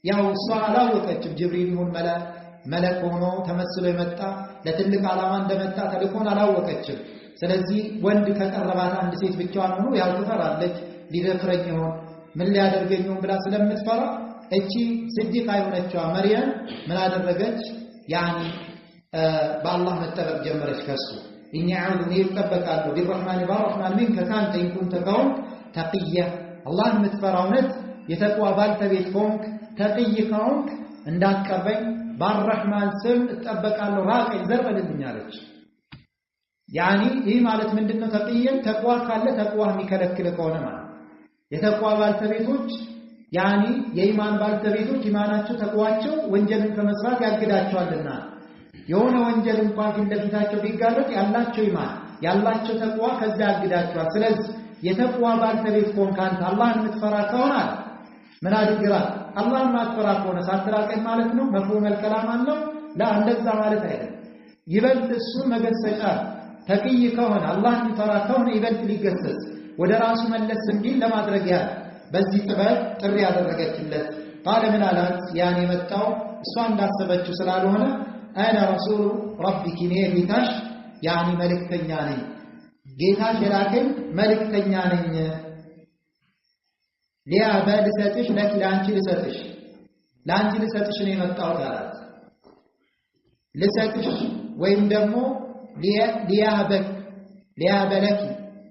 يا وصى لا وكتب جبريل من ملك ሆኖ ተመስሎ የመጣ ለትልቅ ዓላማ እንደመጣ ተልኮን አላወቀችም ስለዚህ ወንድ ከቀረባት አንድ ሴት ብቻዋን ሆኖ ያው ትፈራለች ሊደፍረኝ ይሆን ምን ሊያደርገኝ ይሆን ብላ ስለምትፈራ እቺ ስዲቃ የሆነችዋ መርየም ምን አደረገች ያኒ በአላህ መጠበቅ ጀመረች ከሱ إني أعوذ أن يتبقى بالرحمن منك كانت إن كنت كونك تقية الله متفرونت يتقوى بالتبيت كونك تقية كونك عندك كبين بالرحمن سم تتبقى له راقي زربة للدنيا لك يعني إيه مالت من دنة تقية تقوى كالله تقوى مكالك لكونا معه يتقوى بالتبيتوش يعني يإيمان بالتبيتوش إيماناتشو تقواتشو وانجلن كمسرات يأكداتشو عندنا የሆነ ወንጀል እንኳን ፊትለፊታቸው ቢጋለጥ ያላቸው ኢማን ያላቸው ተቅዋ ከዛ ያግዳቸዋል ስለዚህ የተቅዋ ባልተቤት ኮንካንት አላህን የምትፈራ ከሆነ ምን አድርጋል አላህን ማትፈራ ከሆነ ሳትራቀኝ ማለት ነው መፍሁም الكلام አለው እንደዛ ማለት አይደለም ይበልጥ እሱ መገሰጫ ተቅይ ከሆነ አላህን የሚፈራ ከሆነ ይበልጥ ሊገሰጽ ወደ ራሱ መለስ እንዲል ለማድረግ ያለ በዚህ ጥበብ ጥሪ ያደረገችለት قال من አላት ያኔ መጣው እሷ እንዳሰበችው ስላልሆነ أنا رسول ربك نيتاش يعني ملك تنياني جيتاش لكن ملك تنياني ليه أبا لساتش لك لانشي لساتش نيمة التعطارات لساتش وين دمو ليه أبا لك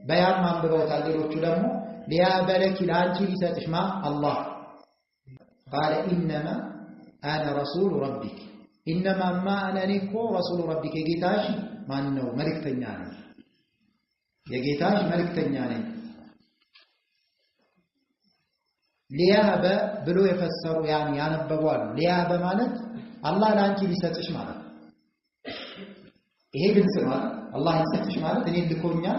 بيان من بروت عليه دمو ليه أبا لك لانشي لساتش مع الله قال إنما أنا رسول ربك إنما ما أنا نيكو رسول ربك يجيتاش ما إنه ملك تنياني يجيتاش ملك تنياني ليهب بلو يفسروا يعني ينببوال ليهب مالت الله لا أنت بيستش مالت إيه بنسمع الله يستش مالت إني لكونيا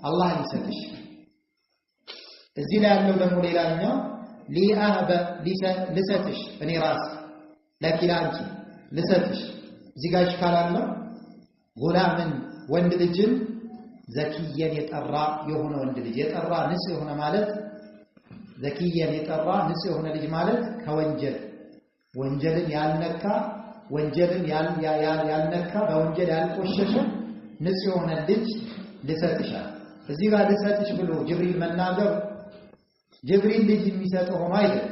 الله يستش الزنا لو دمو ليلانيا ليهب لستش إني راس لكن أنت لساتش زيغاش كالالله غلامن وند ልጅን ዘኪየን የጠራ የሆነ ወንድ ልጅ የጠራ ንስ የሆነ ማለት ዘኪየን የጠራ ንስ የሆነ ልጅ ማለት ወንጀልን ያልነካ ወንጀልን ያልነካ በወንጀል ያልቆሸሸ ንስ የሆነ ልጅ ልሰጥሻል እዚህ ጋር ልሰጥሽ ብሎ ጅብሪል መናገር ጅብሪል ልጅ የሚሰጠው ሆኖ አይደል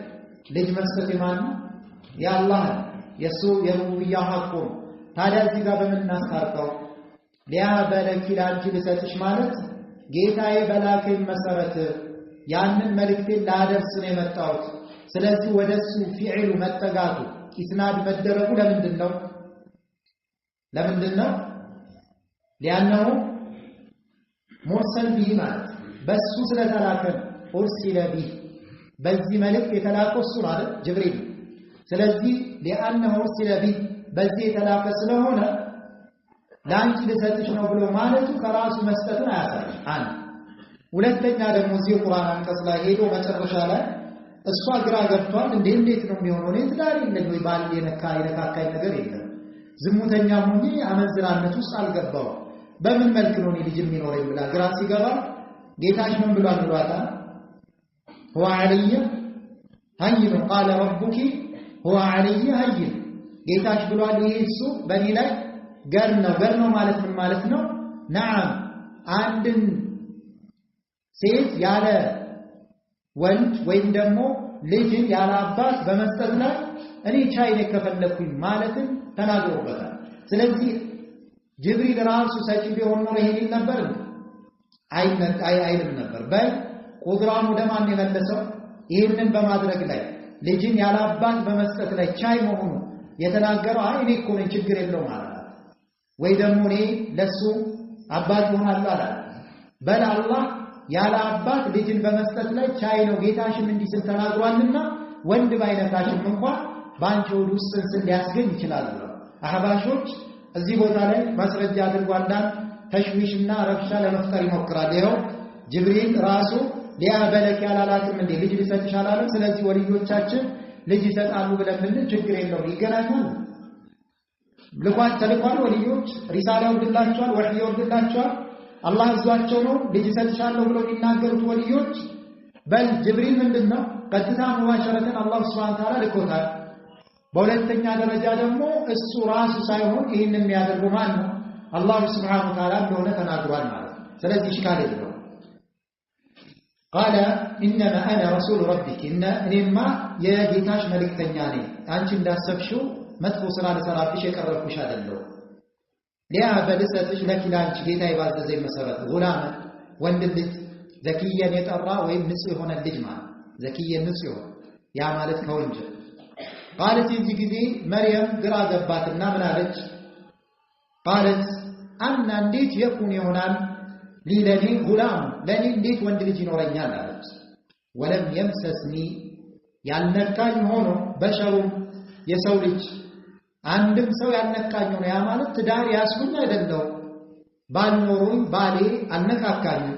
ልጅ መስጠት ማን ያላህ የሱ የሩብያ ሐቁ ታዲያ እዚህ ጋር በመናስታርቀው ሊያበለኪ ላንቺ ልሰጥሽ ማለት ጌታዬ በላከኝ መሰረት ያንን መልእክቴን ላደርስ ነው የመጣሁት ስለዚህ ወደሱ ፊዕሉ መጠጋቱ ኢስናድ መደረጉ ለምንድን ነው ሊያነው ሙርሰል ቢሂ ማለት በሱ ስለተላከ ኡርሲለ ቢሂ በዚህ መልእክት የተላከው እሱ ነው አይደል ጅብሪል ስለዚህ لانه ارسل به በዚህ የተላከ ስለሆነ ላንቺ ልሰጥሽ ነው ብሎ ማለቱ ከራሱ መስጠቱን አያሳይም አንድ ሁለተኛ ደግሞ እዚህ ቁርአን አንቀጽ ላይ ሄዶ መጨረሻ ላይ እሷ ግራ ገብቷል እንዴት ነው የሚሆነው ነው ትዳር የለም ወይ ባል የነካካይ ነገር የለም ዝሙተኛ ሆኜ አመዝራነት ውስጥ አልገባው በምን መልክ ነው ልጅ የሚኖረኝ ብላ ግራ ሲገባ ጌታሽ ምን ብሏታል هو علي هين قال ربك هو علي هين ጌታሽ ብሏል ኢየሱ በእኔ ላይ ገር ነው ማለት ነው نعم አንድን ሴት ያለ ወንድ ወይም ደግሞ ልጅን ያለ አባት በመስጠት ላይ እኔ ቻይ ነኝ ከፈለኩኝ ማለትን ተናግሮበታል ስለዚህ ጅብሪል ራሱ ሰጪ ቢሆን ነው ይሄን ነበር አይልም ነበር በቁድራኑ ደማን የመለሰው ይሄንን በማድረግ ላይ ልጅን ያለ አባት በመስጠት ላይ ቻይ መሆኑ የተናገረው እኔ እኮ ነኝ ችግር የለው ማለት ወይ ደግሞ እኔ ለሱ አባት ሆናለሁ አለ በል አላህ ያለ አባት ልጅን በመስጠት ላይ ቻይ ነው ጌታሽም እንዲስል ተናግሯልና ወንድ ባይነካሽም እንኳን ባንቺ ውስጥ ሊያስገኝ ይችላል አህባሾች እዚህ ቦታ ላይ ማስረጃ አድርጎ አንዳንድ ተሽዊሽና ረብሻ ለመፍጠር ይሞክራል። ይኸው ጅብሪል ራሱ ሊያበለክ ያላላትም እንዴ ልጅ ሊሰጥሽ አላለም። ስለዚህ ወልዮቻችን ልጅ ይሰጣሉ ብለን ብንል ችግር የለውም፣ ይገናኛሉ። ተልኳል ወልዮች ሪሳላ ይወርድላቸዋል፣ ወህይ ይወርድላቸዋል። አላህ እዟቸው ነው ልጅ ይሰጥሻለሁ ብለው የሚናገሩት ወልዮች። በል ጅብሪል ምንድነው ቀጥታ ሙባሸረተን አላህ ሱብሓነሁ ወተዓላ ልኮታል። በሁለተኛ ደረጃ ደግሞ እሱ ራሱ ሳይሆን ይህን የሚያደርገው ማን ነው? አላህ ሱብሓነሁ ወተዓላ እንደሆነ ተናግሯል ማለት ነው። ስለዚህ ሽካል የለውም። ቃለ ኢነማ አነ ረሱሉ ረቢክ እኔማ የጌታሽ መልእክተኛ ነኝ፣ አንቺ እንዳሰብሽው መጥፎ ስራ ልሰራብሽ የቀረብኩሽ አይደለሁም። ሊያበ ልሰጥሽ ለኪ ለአንቺ ጌታ የባዘዘኝ መሰረት ጉላም ወንድ ልጅ ዘኪየን የጠራ ወይም ንጹህ የሆነ ልጅ ማለት ዘኪየን ንጹህ የሆነ ያ ማለት ከወንጀል ቃለት የዚህ ጊዜ መርየም ግራ ገባትና ምን አለች? ቃለት አና እንዴት የኩን ይሆናል ሊለኒ ጉላም ለኔ እንዴት ወንድ ልጅ ይኖረኛል አለች። ወለም የምሰስኒ ያልነካኝ ሆኖ በሸሩም የሰው ልጅ አንድም ሰው ያልነካኝ ሆኖ ያ ማለት ትዳር ያስኩኝ አይደለው ባልኖሩኝ ባሌ አልነካካኝም።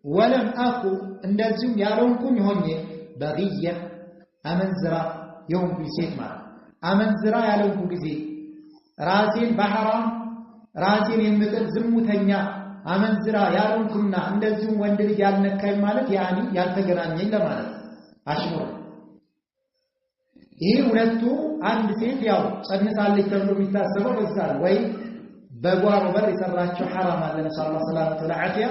ወለም አኩ እንደዚሁም ያልሆንኩኝ ሆኜ በግየ አመንዝራ የሆንኩኝ ሴት ማለት አመንዝራ ያልሆንኩ ጊዜ ራሴን በሐራም ራሴን የምጥል ዝሙተኛ አመንዝራ ያልሆንኩና እንደዚሁም ወንድ ልጅ ያልነካኝ ማለት ያኒ ያልተገናኘኝ ለማለት አሽሙር። ይሄ ሁለቱ አንድ ሴት ያው ጸንሳለች ተብሎ የሚታሰበው በዛ ወይ በጓሮ በር የሰራቸው ሐራም አለ ነሰላሁ ሰላመተ ወዐፊያ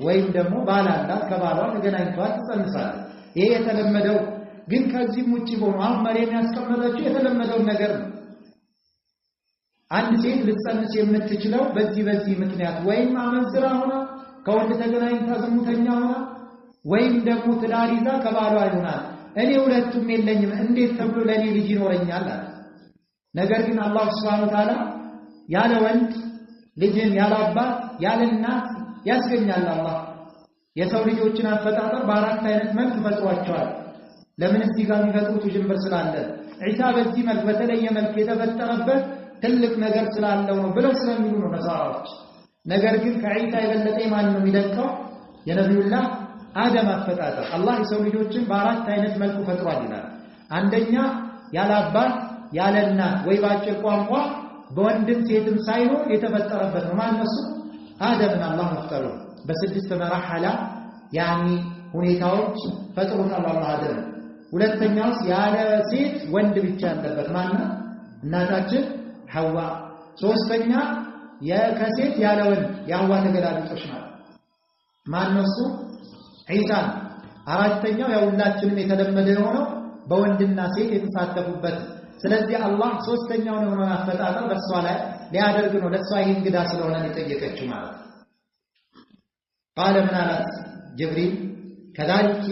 ወይም ደግሞ ባላላት ከባሏ ተገናኝቷል ትጸንሳለች። ይሄ የተለመደው ግን ከዚህ ውጪ ሆኖ አሁን መርየም ያስቀመጠችው የተለመደው ነገር ነው። አንድ ሴት ልትጸንስ የምትችለው በዚህ ምክንያት ወይም አመንዝራ ሆና ከወንድ ተገናኝታ ዝሙተኛ ሆና ወይም ደግሞ ትዳር ይዛ ከባሏ ይሆናል። እኔ ሁለቱም የለኝም እንዴት ተብሎ ለኔ ልጅ ይኖረኛል አለ። ነገር ግን አላህ ሱብሓነሁ ወተዓላ ያለ ወንድ ልጅን ያለ አባት ያለ እናት ያስገኛል። አላህ የሰው ልጆችን አፈጣጠር በአራት አይነት መልክ ፈጥሯቸዋል። ለምን እዚህ ጋር የሚፈጥሩት ጅምር ስላለ ዒሳ በዚህ መልክ በተለየ መልክ የተፈጠረበት ትልቅ ነገር ስላለው ነው ብለው ስለሚሉ ነው ነሳራዎች። ነገር ግን ከዒሳ የበለጠ ማን ነው የሚደቀው? የነብዩላህ አደም አፈጣጠር። አላህ የሰው ልጆችን በአራት አይነት መልኩ ፈጥሯል ይላል። አንደኛ ያለ አባት ያለ እናት ወይ ባጭር ቋንቋ በወንድም ሴትም ሳይሆን የተፈጠረበት ነው። ማን ነው? አደምን አላህ መፍጠሩ በስድስት መራሐላ ያኒ ሁኔታዎች ፈጥሮታል አላህ አደም። ሁለተኛው ያለ ሴት ወንድ ብቻ ያለበት ማን ነው? እናታችን ሐዋ። ሶስተኛ ከሴት ያለ ወንድ የሐዋ ተገላቢጦች ማለት ማን ነው? ዒሳ። አራተኛው ያው ሁላችንም የተለመደ የሆነው በወንድና ሴት የተሳተፉበት። ስለዚህ አላህ ሶስተኛውን የሆነውን አፈጣጠር በሷ ላይ ሊያደርግ ነው። ለሷ ይሄ እንግዳ ስለሆነ የጠየቀችው ማለት ነው። ቃለ ምን አላት ጅብሪል? ከዛልኪ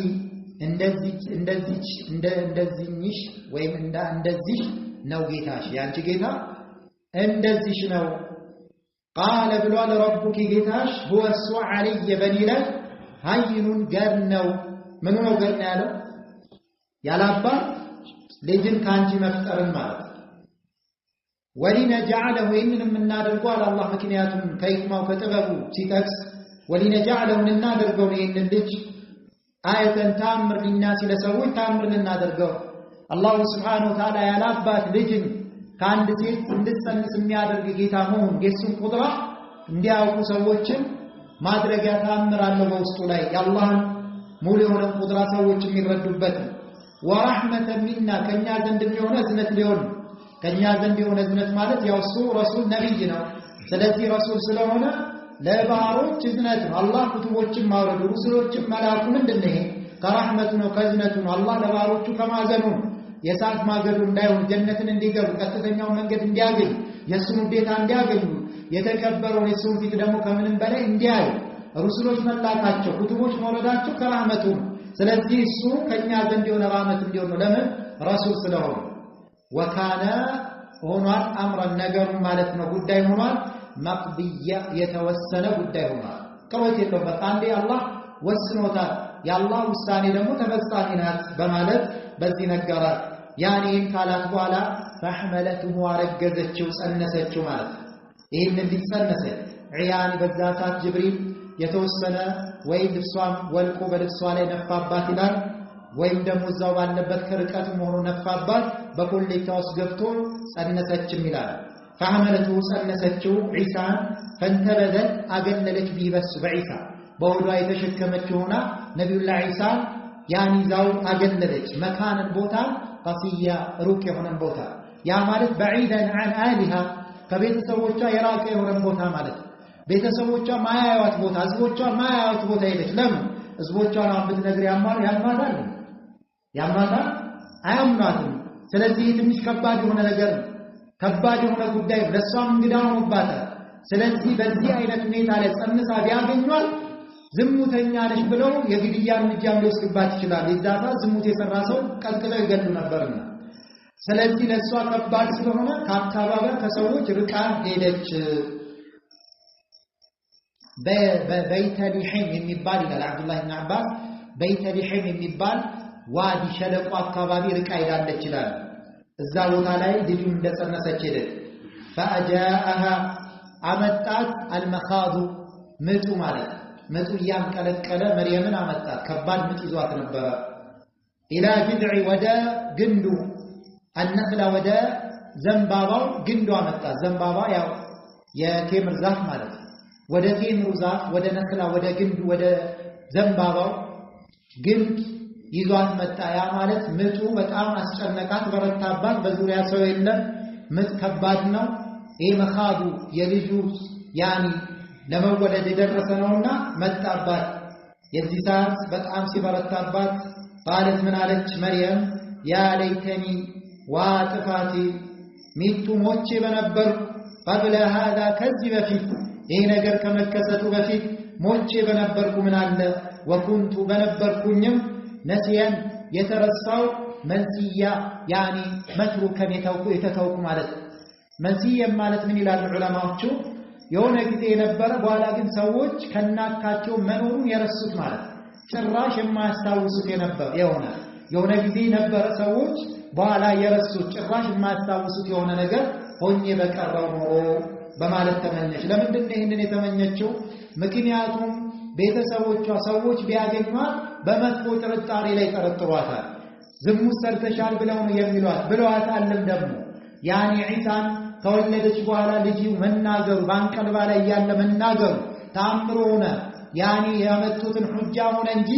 እንደዚህሽ ወይም እንደዚህ ነው ጌታሽ፣ ያንቺ ጌታ እንደዚህ ነው። ቃለ ብሏል ረቡኪ ጌታሽ ሁወ እሱ ዐለየ በኒ ላይ ሀይኑን ገር ነው። ምኑ ነው ገር ነው ያለው? ያላባት ልጅን ካንቺ መፍጠርን ማለት ወሊነጀዐለሁ ይህንን የምናደርገው አለ አላህ ምክንያቱም ከሂክማው ከጥበቡ ሲጠቅስ ወሊነጀዐለሁ እናደርገው ይህንን ልጅ አየተን ታምር ሊናሲ ለሰዎች ታምር ልናደርገው። አላሁ ስብሓነሁ ወተዓላ ያላባት ልጅን ከአንድ ሴት እንድትጸንስ የሚያደርግ ጌታ መሆኑን የእሱን ቁድራ እንዲያውቁ ሰዎችን ማድረጊያ ታምር አለው በውስጡ ላይ የአላህን ሙሉ የሆነ ቁድራ ሰዎች የሚረዱበት። ወራህመተን ሚና ከኛ ዘንድ የሆነ እዝነት ሊሆን ከኛ ዘንድ የሆነ እዝነት ማለት ያው እሱ ረሱል ነብይ ነው። ስለዚህ ረሱል ስለሆነ ለባሮች እዝነት ነው። አላህ ኩቱቦችን ማውረዱ ሩሱሎችን መላኩ ምንድነው? ከራህመቱ ነው ከእዝነቱ ነው። አላህ ለባሮቹ ከማዘኑ የሳት ማገዱ እንዳይሆን ጀነትን እንዲገቡ ቀጥተኛው መንገድ እንዲያገኙ የሱን ውዴታ እንዲያገኙ የተከበረው የሱን ፊት ደግሞ ከምንም በላይ እንዲያዩ ሩሱሎች መላካቸው ኩቱቦች መውረዳቸው ከራህመቱ ነው። ስለዚህ እሱ ከኛ ዘንድ የሆነ ራህመት እንዲሆን ነው። ለምን? ረሱል ስለሆነ። ወካነ ሆኗል አምረን ነገሩን ማለት ነው ጉዳይ ሆኗል መቅድያ የተወሰነ ጉዳይ ሆኗል። ቀወት የለውም። በቃ አንዴ አላህ ወስኖታል። የአላህ ውሳኔ ደግሞ ተፈጻሚ ናት በማለት በዚህ ነገራት። ያኔን ካላት በኋላ ፈሕመለትሁ አረገዘችው ጸነሰችው ማለት ነው። ይህንን ልጅ ጸነሰች። ዒያን በዛታት ጅብሪል የተወሰነ ወይ ልብሷን ወልቆ በልብሷ ላይ ነፋባት ይላል ወይም ደግሞ እዛው ባለበት ከርቀት ሆኖ ነፋባት በኮሌታ ውስጥ ገብቶ ጸነሰችም ይላል فحملته ጸነሰችው ዒሳን فانتبذت አገለለች ቢበስ በዒሳ በወዷ የተሸከመችው ሆና ነብዩላህ ዒሳ ያን ይዛው አገለለች መካንን ቦታ ቀሲያ ሩቅ የሆነን ቦታ ያ ማለት بعيدا عن اهلها ከቤተሰቦቿ የራቀ የሆነን ቦታ ማለት ቤተሰቦቿ ማያዩት ቦታ ህዝቦቿ ማያዩት ቦታ ሄደች ለምን ህዝቦቿን አምብትነግር ያማታል አያምናትም ስለዚህ ትንሽ ከባድ የሆነ ነገር ከባድ የሆነ ጉዳይ ለሷም እንግዳ ሆኖባታል ስለዚህ በዚህ አይነት ሁኔታ ላይ ጸንሳ ቢያገኟት ዝሙተኛ ነሽ ብለው የግድያ እርምጃ ሊወስድባት ይችላል ይዛታ ዝሙት የሰራ ሰው ቀጥለው ይገሉ ነበርና ስለዚህ ለሷ ከባድ ስለሆነ ከአካባቢው ከሰዎች ርቃ ሄደች በይተሊሂም የሚባል ይላል አብዱላህ ኢብኑ አባስ በይተሊሂም የሚባል ዋዲ ሸለቆ አካባቢ ርቃ ሄዳለች ይላል እዛ ቦታ ላይ ልጁ እንደጸነሰች ሄደች فاجاءها አመጣት المخاض ምጡ ማለት ምጡ ያንቀለቀለ መርየምን አመጣት ከባድ ምጥ ይዟት ነበር الى جذع ودا ግንዱ النخله ودا ዘንባባው ግንዱ አመጣት ዘንባባ ያው የቴምር ዛፍ ማለት ወደ ቴምሩ ዛፍ ወደ ነክላ ወደ ግንዱ ወደ ዘንባባው ግንድ ይዟት መጣ ያ ማለት ምጡ በጣም አስጨነቃት በረታባት በዙሪያ ሰው የለም ምጥ ከባድ ነው ይሄ መኻዱ የልጁ ያኒ ለመወለድ የደረሰ ነውና መጣባት የዚህ ሰዓት በጣም ሲበረታባት قالت ምን አለች መርየም ያ ለይተኒ ዋጥፋቲ ሚቱ ሞቼ በነበር قبل هذا ከዚህ በፊት ይሄ ነገር ከመከሰቱ በፊት ሞቼ በነበርኩ ምን አለ ወኩንቱ በነበርኩኝም ነሲያን የተረሳው መንሲያ ያኒ መትሩከን የተተውኩ ማለት መንሲያ ማለት ምን ይላል ዑለማዎቹ የሆነ ጊዜ የነበረ በኋላ ግን ሰዎች ከናካቸው መኖሩን የረሱት ማለት ጭራሽ የማያስታውሱት የሆነ ጊዜ ነበረ ሰዎች በኋላ የረሱት ጭራሽ የማያስታውሱት የሆነ ነገር ሆኜ በቀረው ኖሮ በማለት ተመኘች ለምንድን ነው ይሄንን የተመኘችው ምክንያቱም ቤተሰቦቿ ሰዎች ቢያገኟት በመጥፎ ጥርጣሬ ላይ ተጠርጥሯታል ዝሙት ሰርተሻል ብለው ነው የሚሏት ብለዋታልም ደግሞ ያኒ ዒሳን ከወለደች በኋላ ልጅ መናገሩ ባንቀልባ ላይ ያለ መናገሩ ታምሮ ሆነ ያኒ ያመጡትን ሁጃ ሆነ እንጂ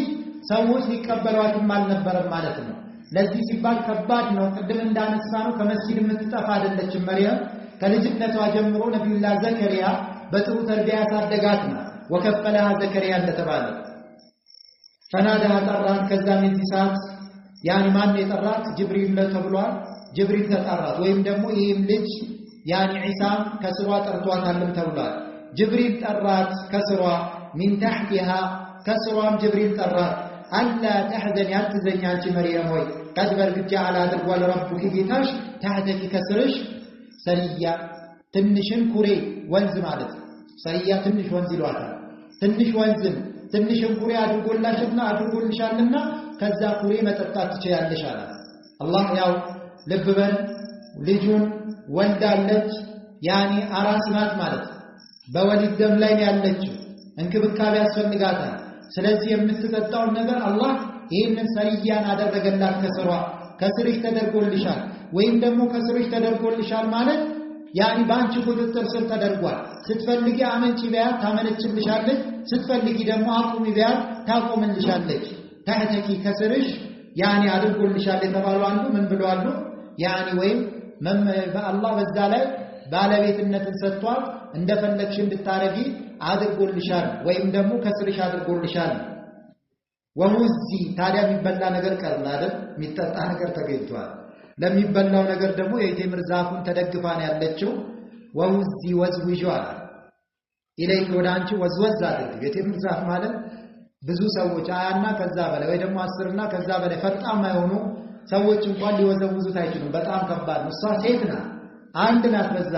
ሰዎች ሊቀበሏትም አልነበረም ማለት ነው ለዚህ ሲባል ከባድ ነው ቅድም እንዳነሳነው ከመስጊድ የምትጠፋ አይደለችም መርየም ከልጅነቷ ጀምሮ ነብዩላህ ዘከሪያ በጥሩ ተርቢያ ያሳደጋት ነው ወከፈለها ዘከሪያ እንደተባለ ፈናዳሃ ጠራት ከዛም እዚህ ሰዓት ያኒ ማን የጠራት ጅብሪል ተብሏል ጅብሪል ተጠራት ወይም ደግሞ ይህም ልጅ ያኒ ዒሳም ከስሯ ጠርቷታልም ተብሏል ጅብሪል ጠራት ከስሯ من تحتها كسرام جبريل طرات الا تحزن ياتزني انت مريم وي قد برجع على درጓል ربك ጌታሽ تحتك كسرش سريا ትንሽን ኩሬ ወንዝ ማለት ሰሪያ ትንሽ ወንዝ ይሏታል ትንሽ ወንዝን ትንሽን ኩሬ አድርጎልሻልና ከዛ ኩሬ መጠጣት ትችያለሽ አለ አላህ ያው ልብበን ልጁን ወልዳለች ያኒ አራስ ናት ማለት በወሊድ ደም ላይ ያለችው እንክብካቤ ያስፈልጋታል ስለዚህ የምትጠጣው ነገር አላህ ይሄንን ሰሪያን አደረገላት ከስርሽ ተደርጎልሻል ወይም ደግሞ ከስርሽ ተደርጎልሻል ማለት ያኒ ባንቺ ቁጥጥር ስር ተደርጓል ስትፈልጊ አመንጪ ቢያት ታመነጭልሻለች ስትፈልጊ ደግሞ አቁሚ ቢያት ታቆምልሻለች ታህተኪ ከስርሽ ያኒ አድርጎልሻል የተባለው አንዱ ምን ብለዋል ያኒ ወይም በአላህ በዛ ላይ ባለቤትነትን ሰጥቷል እንደፈለግሽ እንድታረጊ አድርጎልሻል ወይም ደግሞ ከስርሽ አድርጎልሻል ወሙዚ ታዲያ የሚበላ ነገር ቀርላ አይደል የሚጠጣ ነገር ተገኝቷል ለሚበላው ነገር ደግሞ የቴምር ዛፉን ተደግፋ ነው ያለችው ወሙዚ ወዝውጇል ኢለይክ ወዳንቺ ወዝወዝ አድርግ የቴምር ዛፍ ማለት ብዙ ሰዎች አያና ከዛ በላይ ወይ ደግሞ 10 እና ከዛ በላይ ፈጣማ የሆኑ ሰዎች እንኳን ሊወዘውዙት አይችሉም በጣም ከባድ ነው እሷ ሴት ናት አንድ ናት በዛ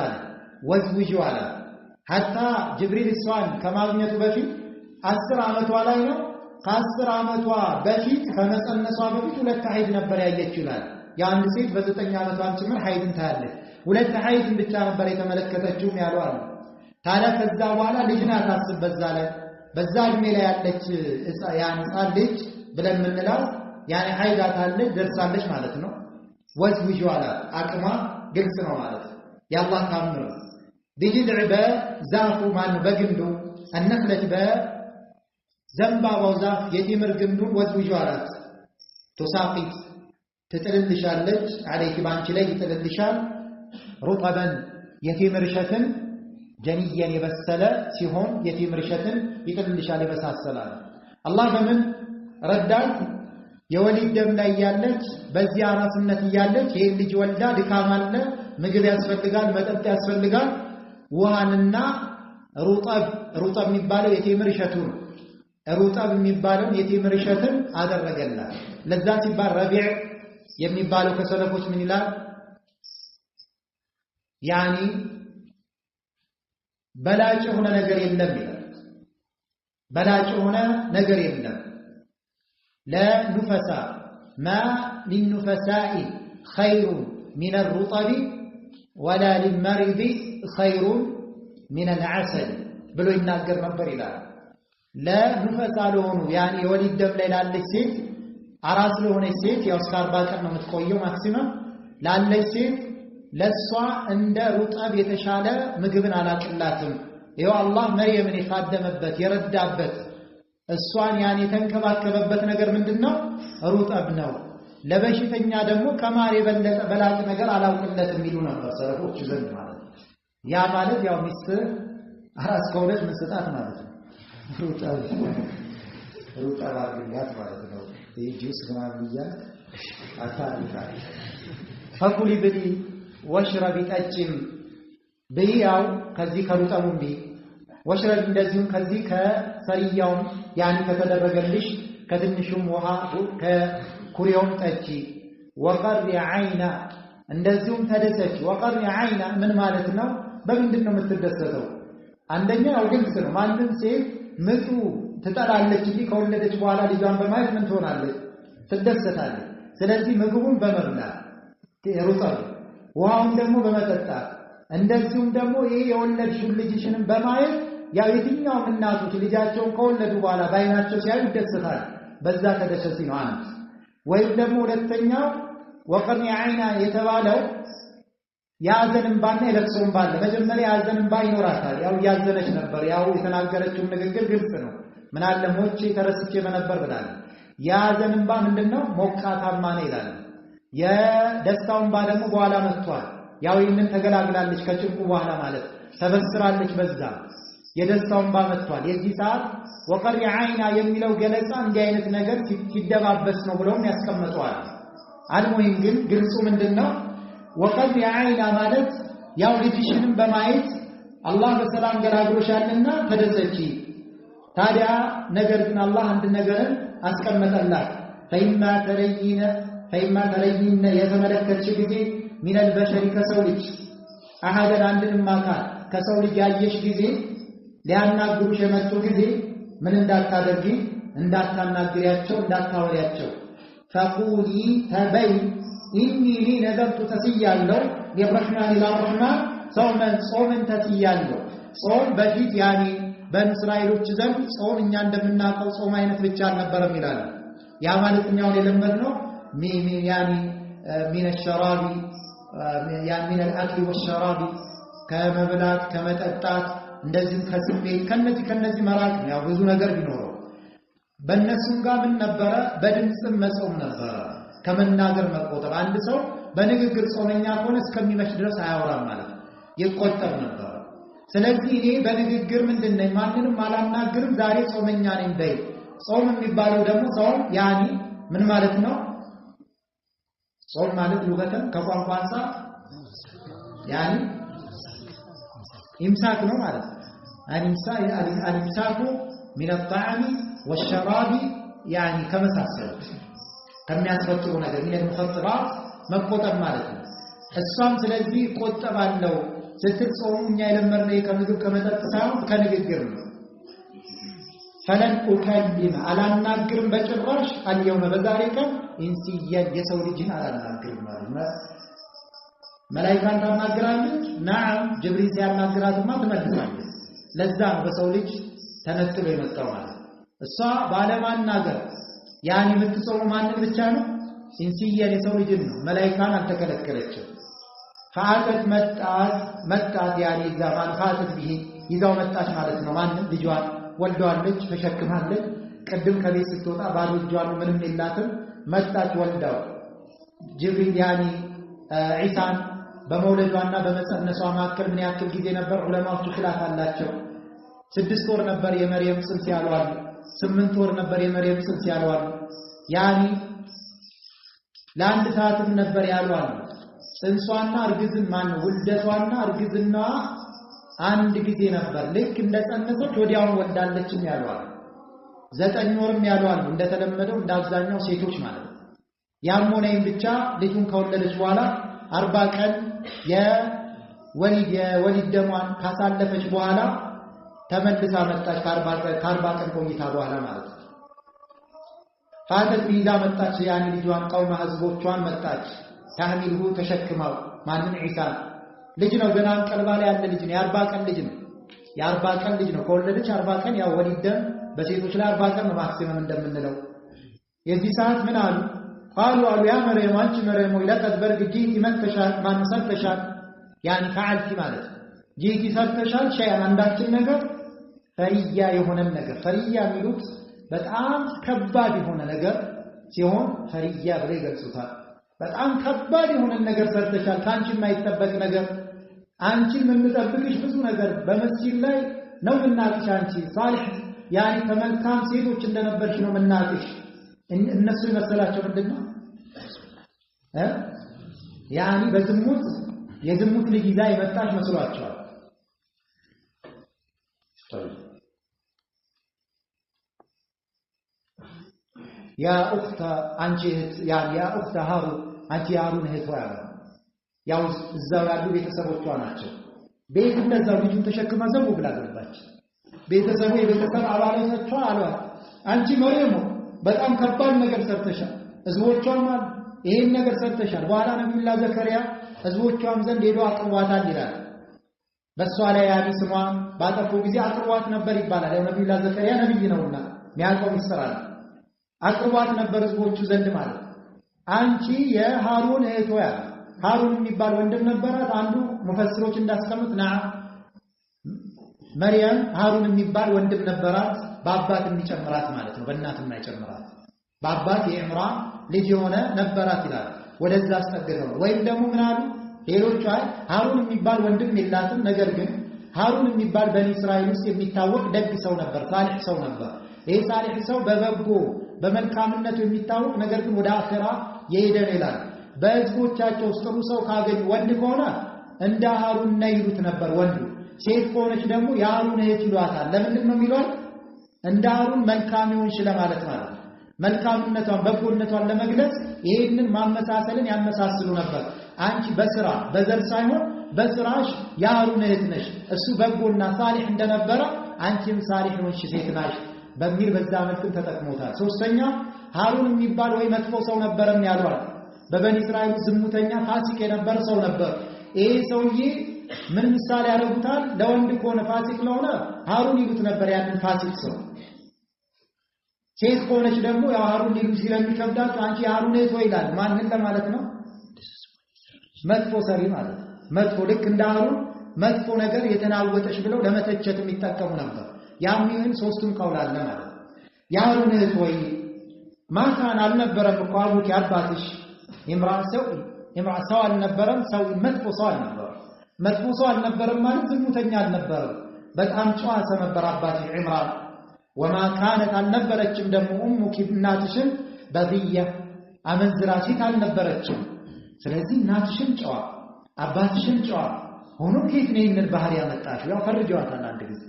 ወዝውጇል حتى جبريل እሷን ከማግኘቱ በፊት 10 አመቷ ላይ ነው ከ10 አመቷ በፊት ከመጸነሷ በፊት ሁለት ሐይድ ነበር ያየችው ይላል የአንድ ሴት በ9 አመቷ ጭምር ሐይድን ታያለች ሁለት ሐይድን ብቻ ነበር የተመለከተችው ያለው ታዲያ ከዛ በኋላ ልጅና ታስብ በዛ እድሜ ላይ ያለች ያን ሕፃን ልጅ ብለን ምንለው ያኔ ሀይዳታለች ደርሳለች ማለት ነው። ወዝውጇላ አቅማ ግልጽ ነው ማለት ያላህ ታምር بجذع بزاف ማን በግንዱ النخلة በዘንባባው ዛፍ የቴምር ግንዱን ወዝውጇላት ተሳቂት ትጥልልሻለች عليك ባንቺ ላይ ይጥልልሻል رطبا የቴምር እሸትን ጀንየን የበሰለ ሲሆን የቴምር እሸትን ይጥልልሻል ይበሳሰላል። አላህ በምን ረዳት የወሊድ ደም ላይ ያለች በዚህ አራስነት ያለች ይሄ ልጅ ወልዳ ድካም አለ ምግብ ያስፈልጋል መጠጥ ያስፈልጋል ውሃንና ሩጠብ የሚባለው የቴምር እሸቱን ሩጠብ የሚባለው የቴምር እሸትን አደረገላት። ለዛ ሲባል ረቢዕ የሚባለው ከሰለፎች ምን ይላል ያኒ በላጭ ሆነ ነገር የለም ይላል። በላጭ ሆነ ነገር የለም ለኑፈሳ ما للنفساء خير من الرطب ولا للمرض خير من العسل ብሎ ይናገር ነበር ይላል። ለኑፈሳ ለሆኑ ያኒ የወሊድ ደም ላይ ላለች ሴት አራስ ለሆነች ሴት ያው እስከ 40 ቀን ነው የምትቆየው ማክሲመም ላለች ሴት ለሷ እንደ ሩጠብ የተሻለ ምግብን አላቅላትም። ይኸው አላህ መርየምን የካደመበት የረዳበት እሷን ያኔ የተንከባከበበት ነገር ምንድነው ሩጠብ ነው። ለበሽተኛ ደግሞ ከማር የበለጠ በላጭ ነገር አላውቅለትም ይሉ ነበር ሰለፎች ዘንድ ማለት ነው። ያ ማለት ያው ሚስት አራስ ከሆነች መስጣት ማለት ነው። ሩጠብ አድርጋት ማለት ነው። ጁስ ግማብያ አታርጋት ፈኩሊ ብሊ ወሽረቢ ጠጪም በያው ከዚህ ከሩጠቡም ቢ ወሽረቢ እንደዚሁም ከዚህ ከሰሪያውም ያኒ ከተደረገልሽ ከትንሹም ውሃ ከኩሬውም ጠጪ ወቀሪ አይና እንደዚሁም ተደሰች። ወቀሪ አይና ምን ማለት ነው? በምንድነው የምትደሰተው? አንደኛው ግልጽ ነው። ማንም ሴት ምጡ ትጠላለች እንጂ ከወለደች በኋላ ልጇን በማየት ምን ትሆናለች? ትደሰታለች። ስለዚህ ምግቡን በመብላት ሩጠብ ውሃውን ደግሞ በመጠጣት እንደዚሁም ደግሞ ይሄ የወለድሽው ልጅሽንም በማየት ያው የትኛውም እናቶች ልጃቸውን ከወለዱ በኋላ ባይናቸው ሲያዩ ይደሰታል። በዛ ተደሰቲ ነው አንድ። ወይም ደግሞ ሁለተኛው ወቀሪ አይና የተባለው ያዘን እንባና የለቅሶ እንባ አለ። መጀመሪያ ያዘን እንባ ይኖራታል። ያው ያዘነች ነበር። ያው የተናገረችው ንግግር ግልጽ ነው። ምን አለ ሞቼ ተረስቼ በነበር ብላለች። ያዘን እንባ ምንድነው? ሞቃታማ ነው ይላል። የደስታው እንባ ደግሞ በኋላ መጥቷል። ያው ይህንን ተገላግላለች ከጭንቁ በኋላ ማለት ተበስራለች። በዛ የደስታው እንባ መጥቷል። የዚህ ሰዓት ወቀሪ አይና የሚለው ገለጻ እንዲህ አይነት ነገር ሲደባበስ ነው ብለውም ያስቀምጠዋል። አልሙሂም ግን ግልጹ ምንድነው? ወቀሪ አይና ማለት ያው ልጅሽንም በማየት አላህ በሰላም ገላግሎሻልና ተደሰቺ። ታዲያ ነገር ግን አላህ አንድ ነገርን አስቀመጠላት። ፈይማ ተረይነ የተመለከትሽ ጊዜ ሚነል በሸሪ ከሰው ልጅ አሐደን አንድንም አካል ከሰው ልጅ ያየሽ ጊዜ ሊያናግሩሽ የመጡ ጊዜ ምን እንዳታደርጊ እንዳታናግሪያቸው እንዳታወሪያቸው ፈቁሊ ተበይ ኢኒ ነዘርቱ ተስያለሁ ለረህማን ለረህማን ጾምን ተስያለሁ። ጾም በፊት ያኔ በእስራኤሎች ዘንድ ጾም እኛ እንደምናውቀው ጾም አይነት ብቻ አልነበረም ይላል። ያ ማለት እኛውን የለመድነው ያኔ ሚነ ሸራቢ ያኔ ሚነ አልአክል ወሸራቢ ከመብላት ከመጠጣት እንደዚህም ከስሜት ከነዚህ መራቅ ነው። ያው ብዙ ነገር ቢኖረው በእነሱም ጋር ምን ነበረ? በድምፅም መጾም ነበረ፣ ከመናገር መቆጠብ። አንድ ሰው በንግግር ጾመኛ ከሆነ እስከሚመሽ ድረስ አያወራም ማለት ነው፣ ይቆጠብ ነበር። ስለዚህ እኔ በንግግር ምንድነኝ ማንንም አላናግርም ዛሬ ጾመኛ ነኝ በይ። ጾም የሚባለው ደግሞ ጾም ያኒ ምን ማለት ነው? ጾም ማለት ሉገተን ከቋንቋ አንፃር ያኒ ኢምሳክ ነው ማለት ነው። الإمساك من الطعام والشراب يعني ከመሳሰሉት ከሚያስፈጥሩ ነገር من المفطرات መቆጠብ ማለት ነው። እሷም ስለዚህ ቆጠባለው ስትል ጾሙኛ የለመርነው ከምግብ ከመጠጥ ሳይሆን ከንግግር ነው። ፈለን ኡከልም አላናግርም በጭራሽ አልየውም በዛሬ ቀን ኢንሲየን የሰው ልጅን አላናግርም ማለት ነው። መላእክታን ታናግራለች። ናም ጅብሪል ሲያናግራትማ ትመልሳለች። ለዛ ነው በሰው ልጅ ተነጥሎ የመጣው ማለት እሷ ባለማናገር ያኒ የምትጾመው ማንን ብቻ ነው ኢንሲያን የሰው ልጅ ነው መላእክታን አልተከለከለችም فعادت መጣት ያኒ ዘማን ፋተት ቢሂ ይዛው መጣች ማለት ነው ማንን ልጇን ወልደዋለች ተሸክማለች ቀድም ከቤት ስትወጣ ባዶ ልጇን ምንም የላትም መጣች ወልዳው ጅብሪል ያኒ ኢሳን በመውለዷና በመጸነሷ መካከል ምን ያክል ጊዜ ነበር ዑለማዎቹ ኺላፍ አላቸው 6 ወር ነበር የመርየም ጽንስ ያሏል 8 ወር ነበር የመርየም ጽንስ ያሏል ያኒ ለአንድ ሰዓትም ነበር ያሏል ጽንሷና እርግዝና ማን ውልደቷና እርግዝና አንድ ጊዜ ነበር ልክ እንደጸነሰች ወዲያው ወልዳለችም ያሏል 9 ወርም ያሏል እንደተለመደው እንዳብዛኛው ሴቶች ማለት ያም ሆነም ብቻ ልጁን ከወለደች በኋላ 40 ቀን የወሊድ ደሟን ካሳለፈች በኋላ ተመልሳ መጣች ከ40 ቀን ቆይታ በኋላ ማለት ነው ፋተት ቢዛ መጣች ያኒ ልጇን ቀውማ ህዝቦቿን መጣች ታህሚልሁ ተሸክማው ማንን ኢሳ ልጅ ነው ገና ቀልባ ላይ ያለ ልጅ ነው የ40 ቀን ልጅ ነው የ40 ቀን ልጅ ነው ከወለደች 40 ቀን ያው ወሊድ ደም በሴቶች ላይ 40 ቀን ማክሲመም እንደምንለው የዚህ ሰዓት ምን አሉ قالوا يا مريم انت مريم لقد برجيتي من تشاء ما نسلتشال يعني فعلتي ማለት جيتي سلتشال شيء አንዳችን ነገር ፈሪያ የሆነ ነገር ፈሪያ የሚሉት በጣም ከባድ የሆነ ነገር ሲሆን ፈሪያ ብለው ይገልጹታል በጣም ከባድ የሆነ ነገር ሰርተሻል ካንቺ የማይጠበቅ ነገር አንቺ ምን ተጠብቅሽ ብዙ ነገር በመስጂድ ላይ ነው ምናቅሽ አንቺ ሷሊህ ያኒ ተመልካም ሴቶች እንደነበርሽ ነው ምናቅሽ እነሱ ይመስላቸው ምንድነው ያኒ በዝሙት የዝሙት ልጅ ይዛ የመጣች መስሏቸዋል يا اخت አንቺ ያ اخت ሃሩን አንቺ ሃሩን እህቷ ያው እዛው ያሉ ቤተሰቦቿ ናቸው ቤት እንደዛው ልጁን ተሸክማ ዘው ብላ ገባች ቤተሰቡ የቤተሰብ አባላቶቿ አሏት አንቺ መርየም በጣም ከባድ ነገር ሰርተሻል ህዝቦቿም ይሄን ነገር ሰርተሻል በኋላ ነብዩላህ ዘከሪያ ህዝቦቿም ዘንድ ሄዶ አቅርቧታል ይላል በሷ ላይ ያዲ ስሟ ባጠፉ ጊዜ አቅርቧት ነበር ይባላል ያው ነብዩላህ ዘከሪያ ነብይ ነውና ሚያቆም ይሰራል አቅርቧት ነበር ህዝቦቹ ዘንድ ማለት አንቺ የሃሩን እህቷ ሃሩን የሚባል ወንድም ነበራት አንዱ ሙፈስሮች እንዳስቀምጥ መርየም ሃሩን የሚባል ወንድም ነበራት በአባት የሚጨምራት ማለት ነው በእናት የማይጨምራት በአባት የኢምራን ልጅ የሆነ ነበራት ይላል ወደዛ አስጠግተው ወይም ደግሞ ምን አሉ ሌሎች ሃሩን የሚባል ወንድም የላትም ነገር ግን ሃሩን የሚባል በኒ እስራኤል ውስጥ የሚታወቅ ደግ ሰው ነበር ሳሊህ ሰው ነበር ይሄ ሳሊህ ሰው በበጎ በመልካምነቱ የሚታወቅ ነገር ግን ወደ አኺራ የሄደ ይላል በህዝቦቻቸው ውስጥ ጥሩ ሰው ካገኙ ወንድ ከሆነ እንደ ሃሩን ነይሉት ነበር ወንዱ ሴት ከሆነች ደግሞ የሃሩን እህት ይሏታል ለምንድን ነው የሚሏት እንደ ሃሩን መልካም ይሆንሽ ለማለት ማለት መልካምነቷን በጎነቷን ለመግለጽ ይሄንን ማመሳሰልን ያመሳስሉ ነበር አንቺ በስራ በዘር ሳይሆን በስራሽ የሃሩን እህት ነሽ እሱ በጎና ሳሊህ እንደነበረ አንቺም ሳሊህ ሆንሽ ሴት ነሽ በሚል በዛ መልኩ ተጠቅሞታል ሶስተኛ ሃሩን የሚባል ወይ መጥፎ ሰው ነበርም ያሏል በበኒ እስራኤል ዝሙተኛ ፋሲቅ የነበረ ሰው ነበር ይሄ ሰውዬ ምን ምሳሌ ያደርጉታል ለወንድ ከሆነ ፋሲቅ ለሆነ ሃሩን ይሉት ነበር ያንን ፋሲቅ ሰው ሴት ከሆነች ደግሞ ያው ሃሩን ሊሉ ስለሚከብዳቸው አንቺ ሃሩን እህት ወይ ይላል ማንን ለማለት ነው መጥፎ ሰሪ ማለት መጥፎ ልክ እንደ ሃሩን መጥፎ ነገር የተናወጠሽ ብለው ለመተቸት የሚጠቀሙ ነበር ያሚን ሶስቱን ቀውል አለ ማለት ያሩን እህት ወይ ማካን አልነበረም እኮ አቡኪ አባትሽ ኢምራን ሰው አልነበረም ሰው መጥፎ ሰው አልነበረም ማለት ዝሙተኛ አልነበረም በጣም ጨዋ ሰው ነበር አባትሽ ኢምራን ወማ ካነት አልነበረችም ደግሞ ኡሙኪ እናትሽም በዚያ አመንዝራ ሴት አልነበረችም ስለዚህ እናትሽም ጨዋ አባትሽም ጨዋ ሆኖ ከየት ነው ይሄንን ባህሪ ያመጣሽው ያው ፈርጀዋታል አንድ ጊዜ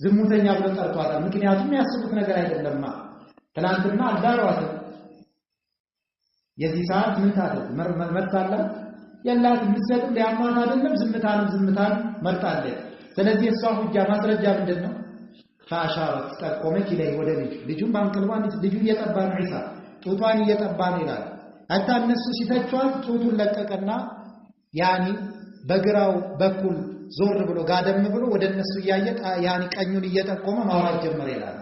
ዝሙተኛ ብሎ ጠርቷታል ምክንያቱም ያስቡት ነገር አይደለማ ትላንትና አልዳሯት የዚህ ሰዓት ምን ታደርግ መርጣላ ያላት ምሰጥ ሊያማት አይደለም ዝምታን መርጣለች ስለዚህ እሷ ሁጃ ማስረጃ ምንድነው فاشارت ጠቆመች ላይ ወደ ልጁን ባንከልባን ልጁ እየጠባ ነው ኢሳ ጡቷን እየጠባ ነው ይላል አታ እነሱ ሲተቿት ጡቱን ለቀቀና ያኒ በግራው በኩል ዞር ብሎ ጋደም ብሎ ወደ እነሱ ያየ ያኒ ቀኙን እየጠቆመ ማውራት ጀመረ ይላል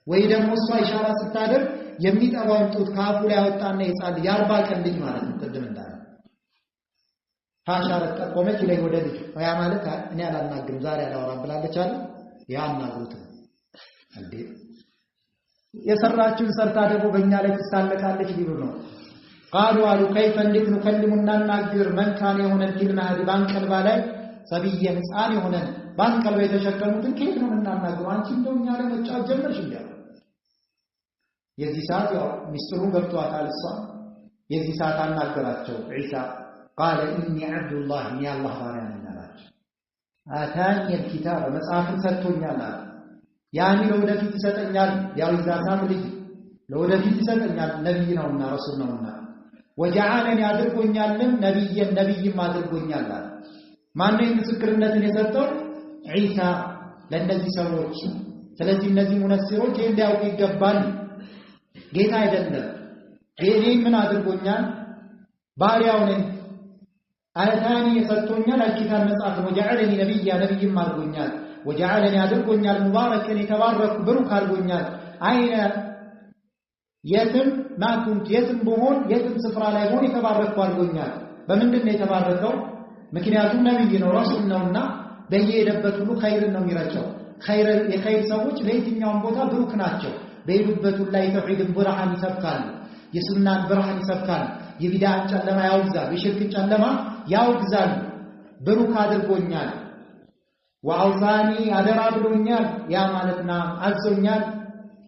ወይ ደግሞ እሷ ኢሻራ ስታደርግ የሚጠባውን ጡት ካፉ ላይ ያወጣና ይጻል የ40 ቀን ልጅ ማለት ነው ቅድም እንዳለ ታሻረ ጠቆመች ላይ ወደ ልጅ ያ ማለት እኔ አላናግርም ዛሬ አላወራም ብላለች አለ ያናግሩት እንዴ የሰራችውን ሰርታ ደግሞ በእኛ ላይ ትሳለቃለች ቢሉ ነው قالوا አሉ كيف እንዴት ነው ከልሙና እናግር من كان የሆነ ፊልማዲ ባንቀልባ ላይ ሰብየ ህፃን የሆነ ባንቀልባ የተሸከሙትን ከየት ነው እናናግረው አንቺ እንደው እኛ ላይ መጫወት ጀመርሽ እንዴ የዚህ ሰዓት ያው ሚስጥሩ ገብቷታል እሷ የዚህ ሰዓት አናገራቸው ኢሳ قال اني عبد الله يا الله ባሪያ ነኝ አላቸው አታኒ الكتاب መጽሐፍን ሰጥቶኛል ያኒ ለወደፊት ይሰጠኛል ያው ይዛሳት ልጅ ለወደፊት ይሰጠኛል ነብይ ነውና ረሱል ነውና ወጀዓለኒ አድርጎኛልም ነብይም አድርጎኛል ማን ነው ምስክርነትን የሰጠው ኢሳ ለነዚህ ሰዎች ስለዚህ እነዚህ ሙነሲሮች እንዲያውቁ ይገባል ጌታ አይደለም እኔ ምን አድርጎኛል ባሪያው ነኝ አታኒ የሰጠኛል አልኪታብ መጽሐፍ ወጀዓለኒ ነብይም አድርጎኛል ወጀዓለኒ አድርጎኛል ሙባረከን የተባረኩ ብሩክ አድርጎኛል አይነ የትም ማኩንት የትም በሆን የትም ስፍራ ላይ ሆን የተባረኩ አድርጎኛል በምንድን ነው የተባረከው ምክንያቱም ነብይ ነው ረሱል ነውና በየሄደበት ሁሉ ኸይር ነው የሚረጨው የኸይር ሰዎች ለየትኛውም ቦታ ብሩክ ናቸው በሄዱበት ሁሉ ላይ ተውሂድን ብርሃን ይሰብካሉ የሱናን ብርሃን ይሰብካሉ የቢድዓን ጨለማ ያውግዛሉ የሽርክን ጨለማ ያውግዛሉ ብሩክ አድርጎኛል ወአውሳኒ አደራ ብሎኛል ያ ማለትና አዞኛል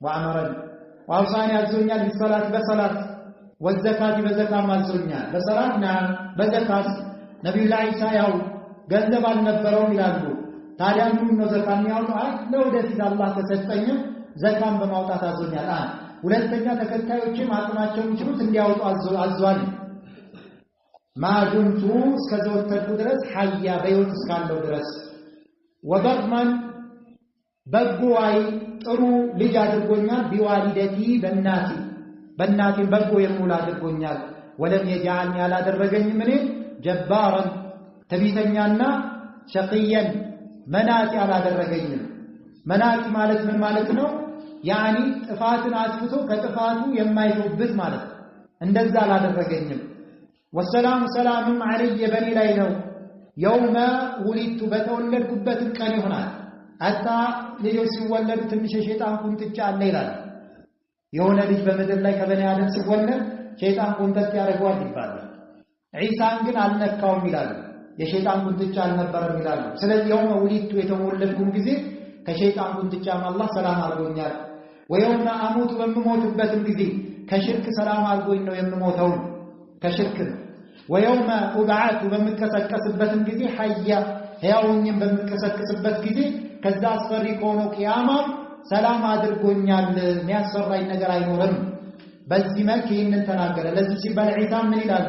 ወአመረን ወአውሳኒ አዞኛል በሰላት በሰላት ወዘካት በዘካት አዞኛል በሰላትና በዘካት ነብዩ ኢሳ ያው ገንዘብ አልነበረውም ይላሉ ታዲያ ምን ነው ዘካን ያውጣው ለወደፊት አላህ ተሰጠኝ ዘካን በማውጣት አዞኛል ሁለተኛ ተከታዮችም አጥናቸውን ይችሉት እንዲያወጡ አዟል ማዱንቱ እስከዘወተርኩ ድረስ ሐያ በህይወት እስካለው ድረስ ወበርማን በጎይ ጥሩ ልጅ አድርጎኛል ቢዋሊደቲ በእናቴ በጎ የሙላ አድርጎኛል ወለም የጃልኒ ያላደረገኝ ምን ጀባራን ተቢተኛና ሸቂየን መናጢ ያላደረገኝም መናጢ ማለት ምን ማለት ነው ያኒ ጥፋትን አጥፍቶ ከጥፋቱ የማይተውበት ማለት እንደዛ አላደረገኝም ወሰላሙ ሰላሙን አለየ በኔ ላይ ነው የውመ ውሊቱ በተወለድኩበት ቀን ይሆናል አታ ልጆች ሲወለዱ ትንሽ ሸይጣን ቁንጥጫ አለ ይላል የሆነ ልጅ በመድር ላይ ከበኔ አደም ሲወለድ ሸይጣን ቁንጥጫ ያደርገዋል ይባላል ኢሳን ግን አልነካውም ይላል የሸይጣን ቁንጥጫ አልነበረም ይላል ስለዚህ የውመ ውሊቱ የተወለድኩን ጊዜ ከሸይጣን ቁንጥጫ አላህ ሰላም አድርጎኛል ወየውመ አሙቱ በመሞትበት ጊዜ ከሽርክ ሰላም አድርጎኝ ነው የምሞተው ከሽርክ ወየውመ ኡብዓቱ በመከሰከስበት ጊዜ ሐያ ያውኝም በመከሰከስበት ጊዜ ከዛ አስፈሪ ከሆነው ቂያማ ሰላም አድርጎኛል የሚያስፈራኝ ነገር አይኖርም በዚህ መልክ ይህንን ተናገረ ለዚህ ሲባል ኢሳ ምን ይላል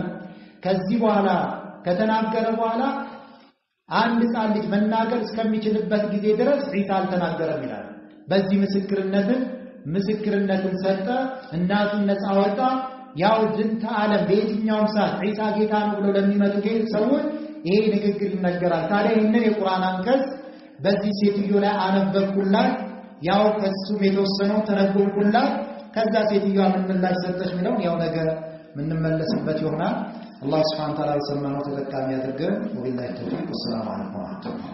ከዚህ በኋላ ከተናገረ በኋላ አንድ ጻን ልጅ መናገር እስከሚችልበት ጊዜ ድረስ ኢሳ አልተናገረም ይላል በዚህ ምስክርነትን ሰጠ እናቱን ነፃ ወጣ ያው ዝንተ ዓለም በየትኛውም ሰዓት ኢሳ ጌታ ነው ብለው ለሚመጡ ሰዎች ይሄ ንግግር ይነገራል ታዲያ ይህንን የቁርአን አንቀጽ በዚህ ሴትዮ ላይ አነበብኩላት ያው ከሱም የተወሰነው ተረጎምኩላት ከዛ ሴትዮዋ ምን ምላሽ ሰጠች ሚለው ያው ነገር ምን መለስበት ይሆናል አላህ Subhanahu Wa Ta'ala ሰማነው ተጠቃሚ ያድርገን ወቢላሂ ተውፊቅ ወሰላሙ ዐለይኩም ወራህመቱላህ